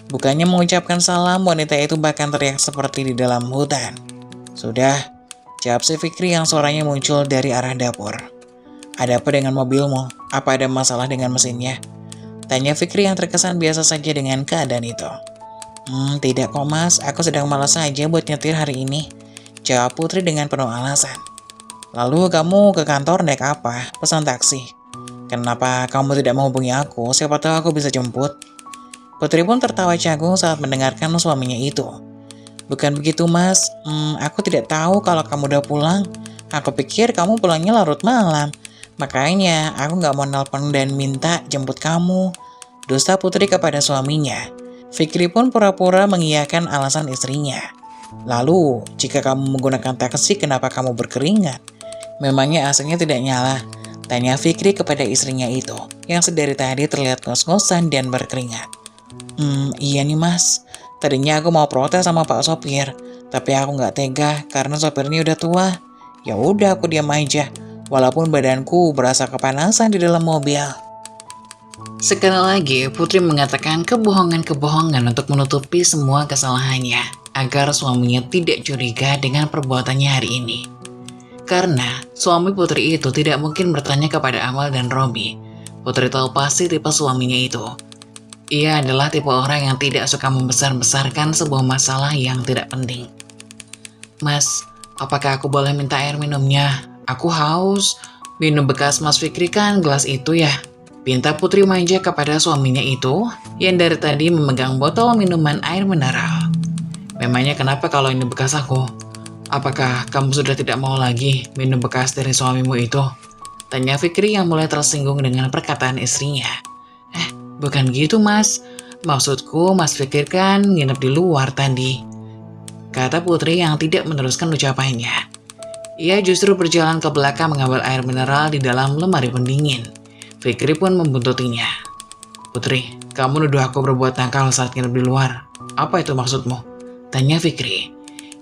Bukannya mengucapkan salam, wanita itu bahkan teriak seperti di dalam hutan. Sudah, jawab si Fikri yang suaranya muncul dari arah dapur. Ada apa dengan mobilmu? Apa ada masalah dengan mesinnya? Tanya Fikri yang terkesan biasa saja dengan keadaan itu. Tidak kok mas, aku sedang malas saja buat nyetir hari ini, jawab Putri dengan penuh alasan. Lalu kamu ke kantor naik apa? Pesan taksi? Kenapa kamu tidak menghubungi aku? Siapa tahu aku bisa jemput. Putri pun tertawa canggung saat mendengarkan suaminya itu. Bukan begitu mas, aku tidak tahu kalau kamu udah pulang. Aku pikir kamu pulangnya larut malam. Makanya aku gak mau nelpon dan minta jemput kamu. Dusta Putri kepada suaminya. Fikri pun pura-pura mengiyakan alasan istrinya. Lalu, jika kamu menggunakan taksi, kenapa kamu berkeringat? Memangnya AC-nya tidak nyala? Tanya Fikri kepada istrinya itu, yang sedari tadi terlihat ngos-ngosan dan berkeringat. Iya nih mas. Tadinya aku mau protes sama Pak Sopir, tapi aku gak tega karena sopirnya udah tua. Ya udah aku diam aja. Walaupun badanku berasa kepanasan di dalam mobil. Sekali lagi, Putri mengatakan kebohongan-kebohongan untuk menutupi semua kesalahannya, agar suaminya tidak curiga dengan perbuatannya hari ini. Karena suami Putri itu tidak mungkin bertanya kepada Amel dan Robby. Putri tahu pasti tipe suaminya itu. Ia adalah tipe orang yang tidak suka membesar-besarkan sebuah masalah yang tidak penting. Mas, apakah aku boleh minta air minumnya? Aku haus. Minum bekas Mas Fikri kan gelas itu ya. Pinta Putri manja kepada suaminya itu yang dari tadi memegang botol minuman air mineral. Memangnya kenapa kalau ini bekas aku? Apakah kamu sudah tidak mau lagi minum bekas dari suamimu itu? Tanya Fikri yang mulai tersinggung dengan perkataan istrinya. Bukan gitu mas. Maksudku Mas Fikri kan nginep di luar tadi, kata Putri yang tidak meneruskan ucapannya. Ia justru berjalan ke belakang mengambil air mineral di dalam lemari pendingin. Fikri pun membuntutinya. Putri, kamu nuduh aku berbuat nakal saat nginep di luar. Apa itu maksudmu? Tanya Fikri.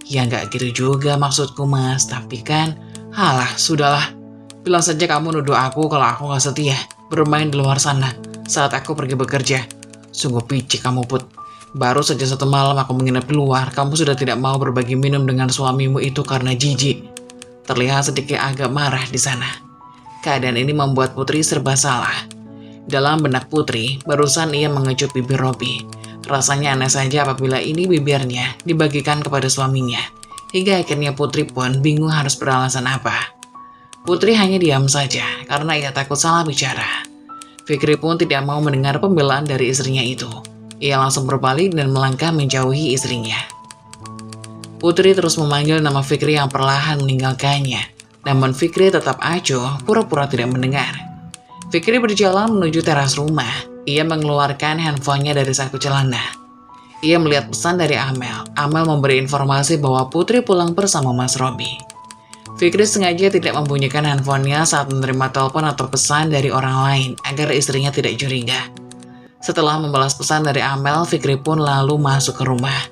Ya nggak gitu juga maksudku mas, tapi kan, halah sudahlah. Bilang saja kamu nuduh aku kalau aku nggak setia bermain di luar sana saat aku pergi bekerja. Sungguh picik kamu Put. Baru saja 1 malam aku menginap di luar, kamu sudah tidak mau berbagi minum dengan suamimu itu karena jijik. Terlihat sedikit agak marah di sana. Keadaan ini membuat Putri serba salah. Dalam benak Putri, barusan ia mengecup bibir Robby. Rasanya aneh saja apabila ini bibirnya dibagikan kepada suaminya. Hingga akhirnya Putri pun bingung harus beralasan apa. Putri hanya diam saja karena ia takut salah bicara. Fikri pun tidak mau mendengar pembelaan dari istrinya itu. Ia langsung berbalik dan melangkah menjauhi istrinya. Putri terus memanggil nama Fikri yang perlahan meninggalkannya. Namun Fikri tetap acuh, pura-pura tidak mendengar. Fikri berjalan menuju teras rumah. Ia mengeluarkan handphonenya dari saku celana. Ia melihat pesan dari Amel. Amel memberi informasi bahwa Putri pulang bersama Mas Robby. Fikri sengaja tidak membunyikan handphonenya saat menerima telepon atau pesan dari orang lain agar istrinya tidak curiga. Setelah membalas pesan dari Amel, Fikri pun lalu masuk ke rumah.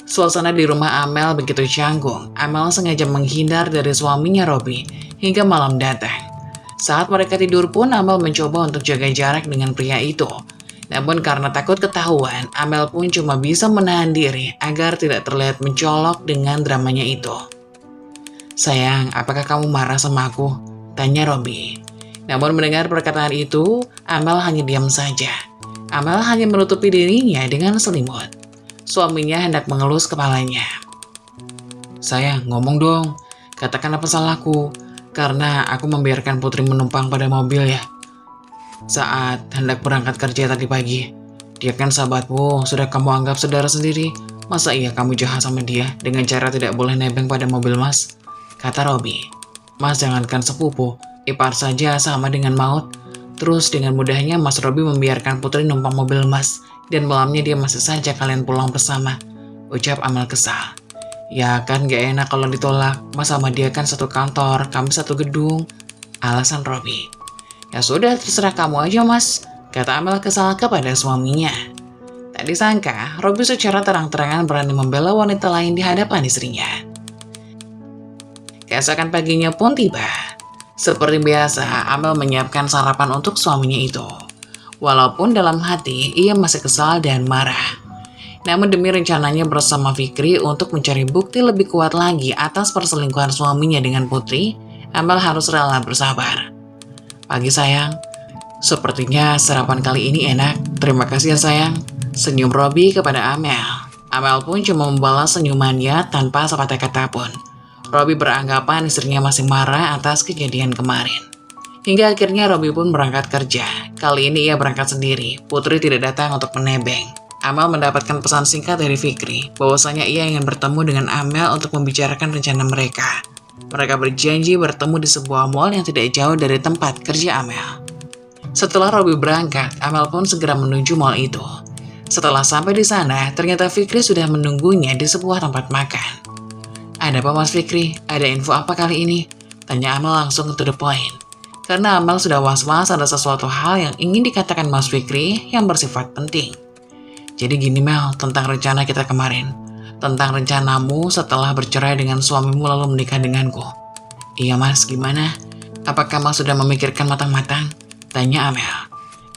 Suasana di rumah Amel begitu canggung. Amel sengaja menghindar dari suaminya Robby hingga malam datang. Saat mereka tidur pun Amel mencoba untuk jaga jarak dengan pria itu. Namun karena takut ketahuan, Amel pun cuma bisa menahan diri agar tidak terlihat mencolok dengan dramanya itu. "Sayang, apakah kamu marah sama aku?" tanya Robby. Namun mendengar perkataan itu, Amel hanya diam saja. Amel hanya menutupi dirinya dengan selimut. Suaminya hendak mengelus kepalanya. "Sayang, ngomong dong. Katakan apa salahku. Karena aku membiarkan Putri menumpang pada mobil ya. Saat hendak berangkat kerja tadi pagi. Dia kan sahabatmu, sudah kamu anggap saudara sendiri. Masa iya kamu jahat sama dia dengan cara tidak boleh nebeng pada mobil Mas?" kata Robby. "Mas jangankan sepupu, ipar saja sama dengan maut." Terus dengan mudahnya Mas Robby membiarkan Putri numpang mobil Mas. Dan malamnya dia masih saja kalian pulang bersama, ucap Amel kesal. "Ya kan gak enak kalau ditolak, Mas sama dia kan satu kantor, kami satu gedung," alasan Robby. "Ya sudah, terserah kamu aja Mas," kata Amel kesal kepada suaminya. Tak disangka, Robby secara terang-terangan berani membela wanita lain di hadapan istrinya. Keesokan paginya pun tiba. Seperti biasa, Amel menyiapkan sarapan untuk suaminya itu. Walaupun dalam hati, ia masih kesal dan marah. Namun demi rencananya bersama Fikri untuk mencari bukti lebih kuat lagi atas perselingkuhan suaminya dengan Putri, Amel harus rela bersabar. "Pagi sayang, sepertinya sarapan kali ini enak. Terima kasih ya sayang," senyum Robby kepada Amel. Amel pun cuma membalas senyumannya tanpa sepatah kata pun. Robby beranggapan istrinya masih marah atas kejadian kemarin. Hingga akhirnya Robby pun berangkat kerja. Kali ini ia berangkat sendiri. Putri tidak datang untuk menebeng. Amel mendapatkan pesan singkat dari Fikri bahwasanya ia ingin bertemu dengan Amel untuk membicarakan rencana mereka. Mereka berjanji bertemu di sebuah mall yang tidak jauh dari tempat kerja Amel. Setelah Robby berangkat, Amel pun segera menuju mall itu. Setelah sampai di sana, ternyata Fikri sudah menunggunya di sebuah tempat makan. "Ada apa Mas Fikri? Ada info apa kali ini?" tanya Amel langsung to the point. Karena Amel sudah was-was ada sesuatu hal yang ingin dikatakan Mas Fikri yang bersifat penting. "Jadi gini Mel, tentang rencana kita kemarin. Tentang rencanamu setelah bercerai dengan suamimu lalu menikah denganku." "Iya Mas, gimana? Apakah Mas sudah memikirkan matang-matang?" tanya Amel.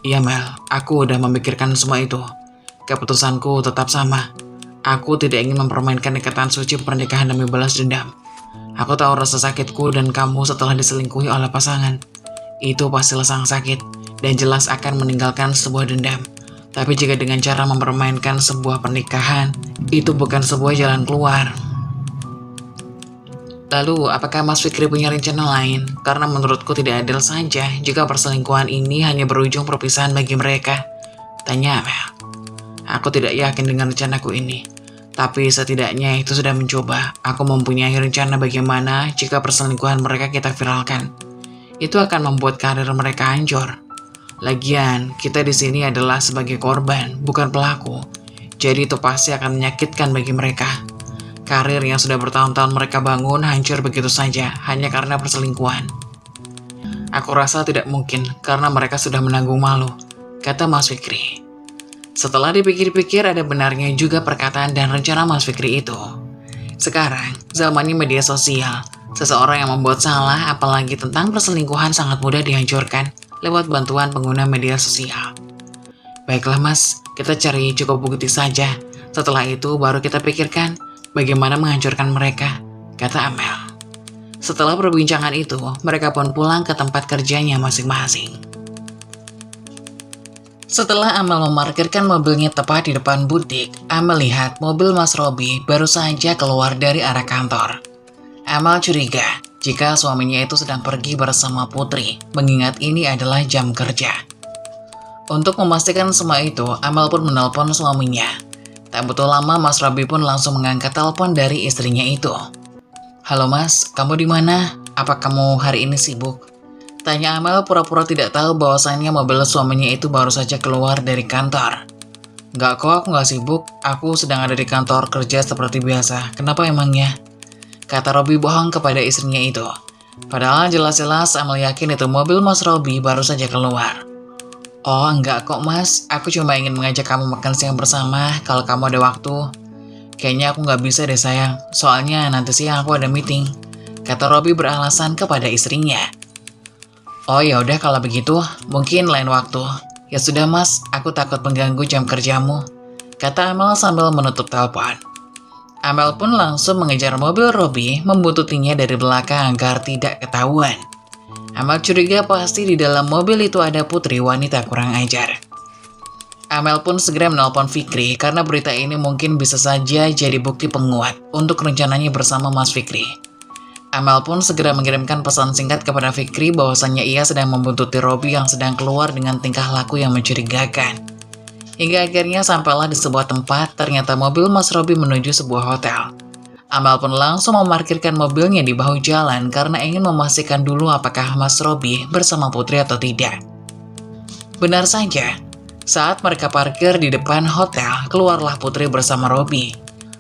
"Iya Mel, aku udah memikirkan semua itu. Keputusanku tetap sama. Aku tidak ingin mempermainkan ikatan suci pernikahan demi balas dendam. Aku tahu rasa sakitku dan kamu setelah diselingkuhi oleh pasangan. Itu pastilah sangat sakit dan jelas akan meninggalkan sebuah dendam. Tapi jika dengan cara mempermainkan sebuah pernikahan, itu bukan sebuah jalan keluar." "Lalu, apakah Mas Fikri punya rencana lain? Karena menurutku tidak adil saja jika perselingkuhan ini hanya berujung perpisahan bagi mereka," tanya Amel. "Aku tidak yakin dengan rencanaku ini. Tapi setidaknya itu sudah mencoba. Aku mempunyai rencana bagaimana jika perselingkuhan mereka kita viralkan. Itu akan membuat karir mereka hancur. Lagian, kita di sini adalah sebagai korban, bukan pelaku. Jadi itu pasti akan menyakitkan bagi mereka. Karir yang sudah bertahun-tahun mereka bangun hancur begitu saja hanya karena perselingkuhan. Aku rasa tidak mungkin karena mereka sudah menanggung malu," kata Mas Fikri. Setelah dipikir-pikir ada benarnya juga perkataan dan rencana Mas Fikri itu. Sekarang, zamannya media sosial. Seseorang yang membuat salah, apalagi tentang perselingkuhan sangat mudah dihancurkan lewat bantuan pengguna media sosial. "Baiklah Mas, kita cari cukup bukti saja. Setelah itu baru kita pikirkan bagaimana menghancurkan mereka," kata Amel. Setelah perbincangan itu, mereka pun pulang ke tempat kerjanya masing-masing. Setelah Amel memarkirkan mobilnya tepat di depan butik, Amel lihat mobil Mas Robby baru saja keluar dari arah kantor. Amel curiga jika suaminya itu sedang pergi bersama Putri, mengingat ini adalah jam kerja. Untuk memastikan semua itu, Amel pun menelpon suaminya. Tak butuh lama, Mas Robby pun langsung mengangkat telepon dari istrinya itu. "Halo Mas, kamu di mana? Apa kamu hari ini sibuk?" tanya Amel pura-pura tidak tahu bahwasannya mobil suaminya itu baru saja keluar dari kantor. "Nggak kok, aku nggak sibuk. Aku sedang ada di kantor kerja seperti biasa. Kenapa emangnya?" kata Robby bohong kepada istrinya itu. Padahal jelas-jelas Amel yakin itu mobil Mas Robby baru saja keluar. "Oh enggak kok Mas, aku cuma ingin mengajak kamu makan siang bersama kalau kamu ada waktu." "Kayaknya aku nggak bisa deh sayang, soalnya nanti siang aku ada meeting," kata Robby beralasan kepada istrinya. "Oh ya udah kalau begitu, mungkin lain waktu," Ya sudah mas, aku takut mengganggu jam kerjamu, kata Amel sambil menutup telepon. Amel pun langsung mengejar mobil Robby, membuntutinya dari belakang agar tidak ketahuan. Amel curiga pasti di dalam mobil itu ada Putri, wanita kurang ajar. Amel pun segera menelpon Fikri karena berita ini mungkin bisa saja jadi bukti penguat untuk rencananya bersama Mas Fikri. Amel pun segera mengirimkan pesan singkat kepada Fikri bahwasannya ia sedang membuntuti Robby yang sedang keluar dengan tingkah laku yang mencurigakan. Hingga akhirnya sampailah di sebuah tempat, ternyata mobil Mas Robby menuju sebuah hotel. Amel pun langsung memarkirkan mobilnya di bahu jalan karena ingin memastikan dulu apakah Mas Robby bersama Putri atau tidak. Benar saja, saat mereka parkir di depan hotel, keluarlah Putri bersama Robby.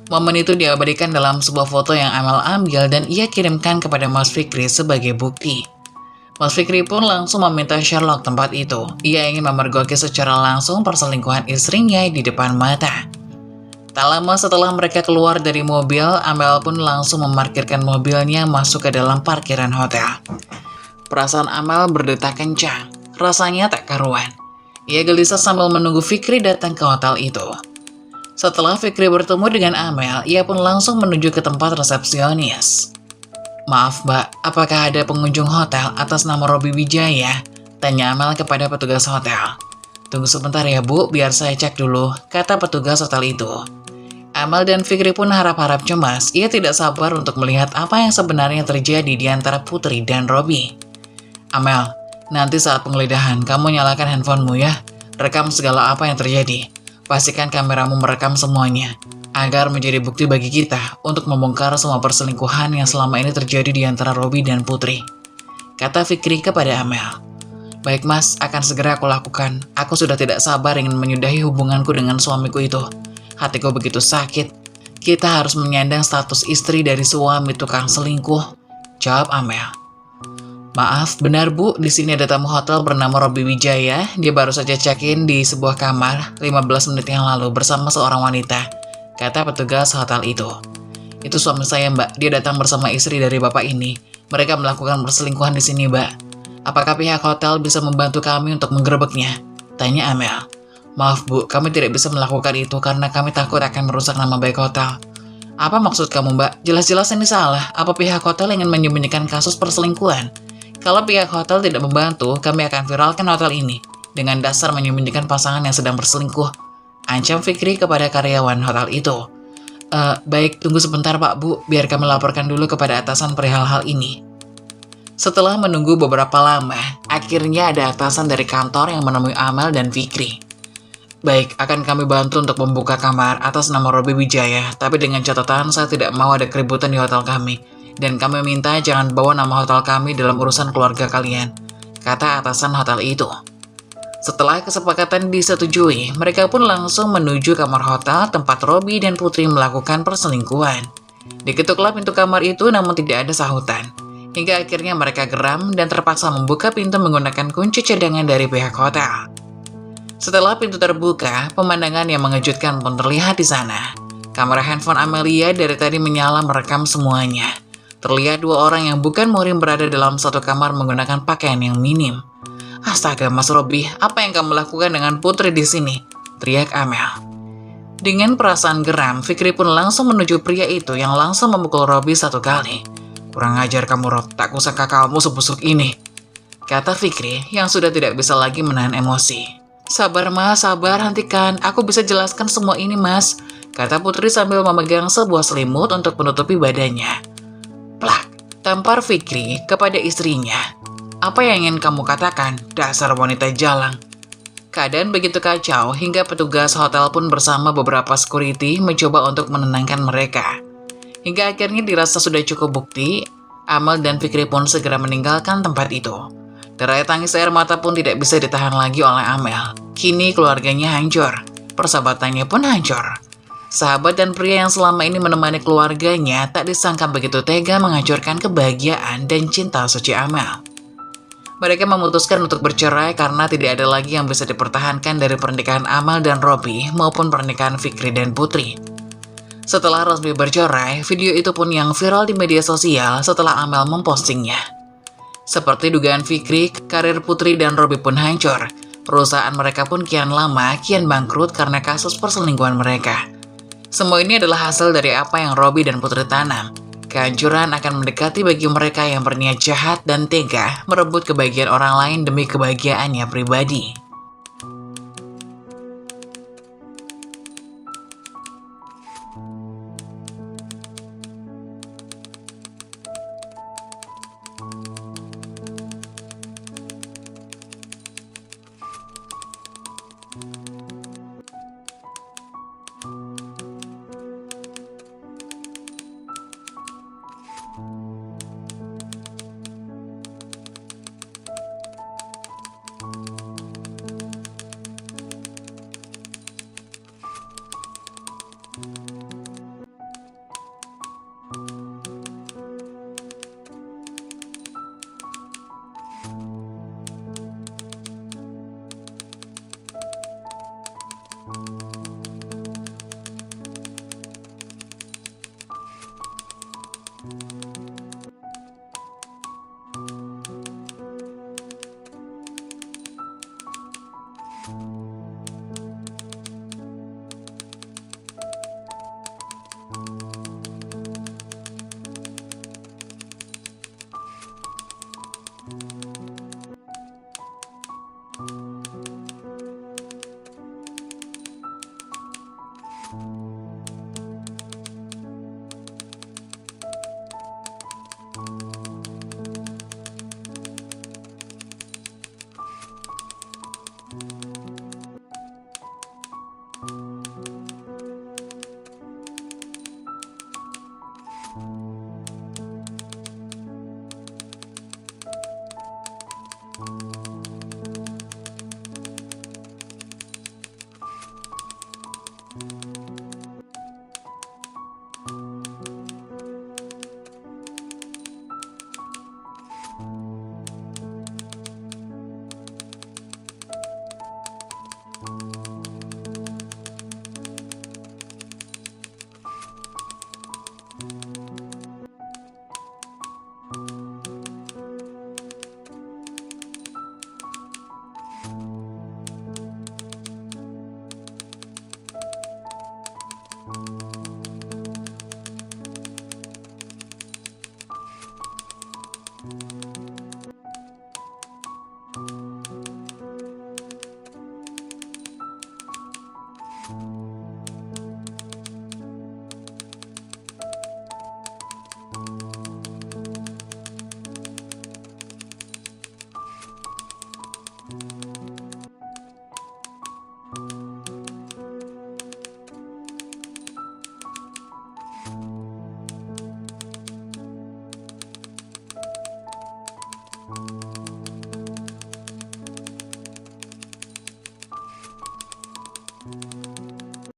Momen itu diabadikan dalam sebuah foto yang Amel ambil dan ia kirimkan kepada Mas Fikri sebagai bukti. Mas Fikri pun langsung meminta Sherlock tempat itu. Ia ingin memergoki secara langsung perselingkuhan istrinya di depan mata. Tak lama setelah mereka keluar dari mobil, Amel pun langsung memarkirkan mobilnya masuk ke dalam parkiran hotel. Perasaan Amel berdetak kencang, rasanya tak karuan. Ia gelisah sambil menunggu Fikri datang ke hotel itu. Setelah Fikri bertemu dengan Amel, ia pun langsung menuju ke tempat resepsionis. Maaf mbak, apakah ada pengunjung hotel atas nama Robby Wijaya? Tanya Amel kepada petugas hotel. Tunggu sebentar ya bu, biar saya cek dulu, kata petugas hotel itu. Amel dan Fikri pun harap-harap cemas, ia tidak sabar untuk melihat apa yang sebenarnya terjadi di antara Putri dan Robby. Amel, nanti saat penggeledahan, kamu nyalakan handphonemu ya. Rekam segala apa yang terjadi. Pastikan kameramu merekam semuanya, agar menjadi bukti bagi kita untuk membongkar semua perselingkuhan yang selama ini terjadi di antara Robby dan Putri, kata Fikri kepada Amel. Baik mas, akan segera aku lakukan. Aku sudah tidak sabar ingin menyudahi hubunganku dengan suamiku itu. Hatiku begitu sakit. Kita harus menyandang status istri dari suami tukang selingkuh, jawab Amel. Maaf, benar bu, di sini ada tamu hotel bernama Robby Wijaya. Dia baru saja check-in di sebuah kamar 15 menit yang lalu bersama seorang wanita, kata petugas hotel itu. Itu suami saya mbak, dia datang bersama istri dari bapak ini. Mereka melakukan perselingkuhan di sini mbak. Apakah pihak hotel bisa membantu kami untuk menggerebeknya? Tanya Amel. Maaf bu, kami tidak bisa melakukan itu karena kami takut akan merusak nama baik hotel. Apa maksud kamu mbak? Jelas-jelas ini salah. Apa pihak hotel ingin menyembunyikan kasus perselingkuhan? Kalau pihak hotel tidak membantu, kami akan viralkan hotel ini dengan dasar menyembunyikan pasangan yang sedang berselingkuh, ancam Fikri kepada karyawan hotel itu. Baik, tunggu sebentar pak bu, biar kami laporkan dulu kepada atasan perihal hal ini. Setelah menunggu beberapa lama, akhirnya ada atasan dari kantor yang menemui Amel dan Fikri. Baik, akan kami bantu untuk membuka kamar atas nama Robby Wijaya, tapi dengan catatan saya tidak mau ada keributan di hotel kami. Dan kami minta jangan bawa nama hotel kami dalam urusan keluarga kalian, kata atasan hotel itu. Setelah kesepakatan disetujui, mereka pun langsung menuju kamar hotel tempat Robby dan Putri melakukan perselingkuhan. Diketuklah pintu kamar itu namun tidak ada sahutan. Hingga akhirnya mereka geram dan terpaksa membuka pintu menggunakan kunci cadangan dari pihak hotel. Setelah pintu terbuka, pemandangan yang mengejutkan pun terlihat di sana. Kamera handphone Amelia dari tadi menyala merekam semuanya. Terlihat dua orang yang bukan muhrim berada dalam satu kamar menggunakan pakaian yang minim. Astaga Mas Robby, apa yang kamu lakukan dengan Putri di sini? Teriak Amel. Dengan perasaan geram, Fikri pun langsung menuju pria itu yang langsung memukul Robby satu kali. Kurang ajar kamu Rob, tak kusangka kamu sebusuk ini, kata Fikri yang sudah tidak bisa lagi menahan emosi. Sabar mas, sabar, hentikan. Aku bisa jelaskan semua ini mas, kata Putri sambil memegang sebuah selimut untuk menutupi badannya. Plak, tampar Fikri kepada istrinya. Apa yang ingin kamu katakan, dasar wanita jalang? Keadaan begitu kacau hingga petugas hotel pun bersama beberapa security mencoba untuk menenangkan mereka. Hingga akhirnya dirasa sudah cukup bukti, Amel dan Fikri pun segera meninggalkan tempat itu. Derai tangis air mata pun tidak bisa ditahan lagi oleh Amel. Kini keluarganya hancur, persahabatannya pun hancur. Sahabat dan pria yang selama ini menemani keluarganya tak disangka begitu tega menghancurkan kebahagiaan dan cinta suci Amel. Mereka memutuskan untuk bercerai karena tidak ada lagi yang bisa dipertahankan dari pernikahan Amel dan Robby maupun pernikahan Fikri dan Putri. Setelah resmi bercerai, video itu pun yang viral di media sosial setelah Amel mempostingnya. Seperti dugaan Fikri, karir Putri dan Robby pun hancur. Perusahaan mereka pun kian lama kian bangkrut karena kasus perselingkuhan mereka. Semua ini adalah hasil dari apa yang Robby dan Putri tanam. Kehancuran akan mendekati bagi mereka yang berniat jahat dan tega merebut kebahagiaan orang lain demi kebahagiaannya pribadi.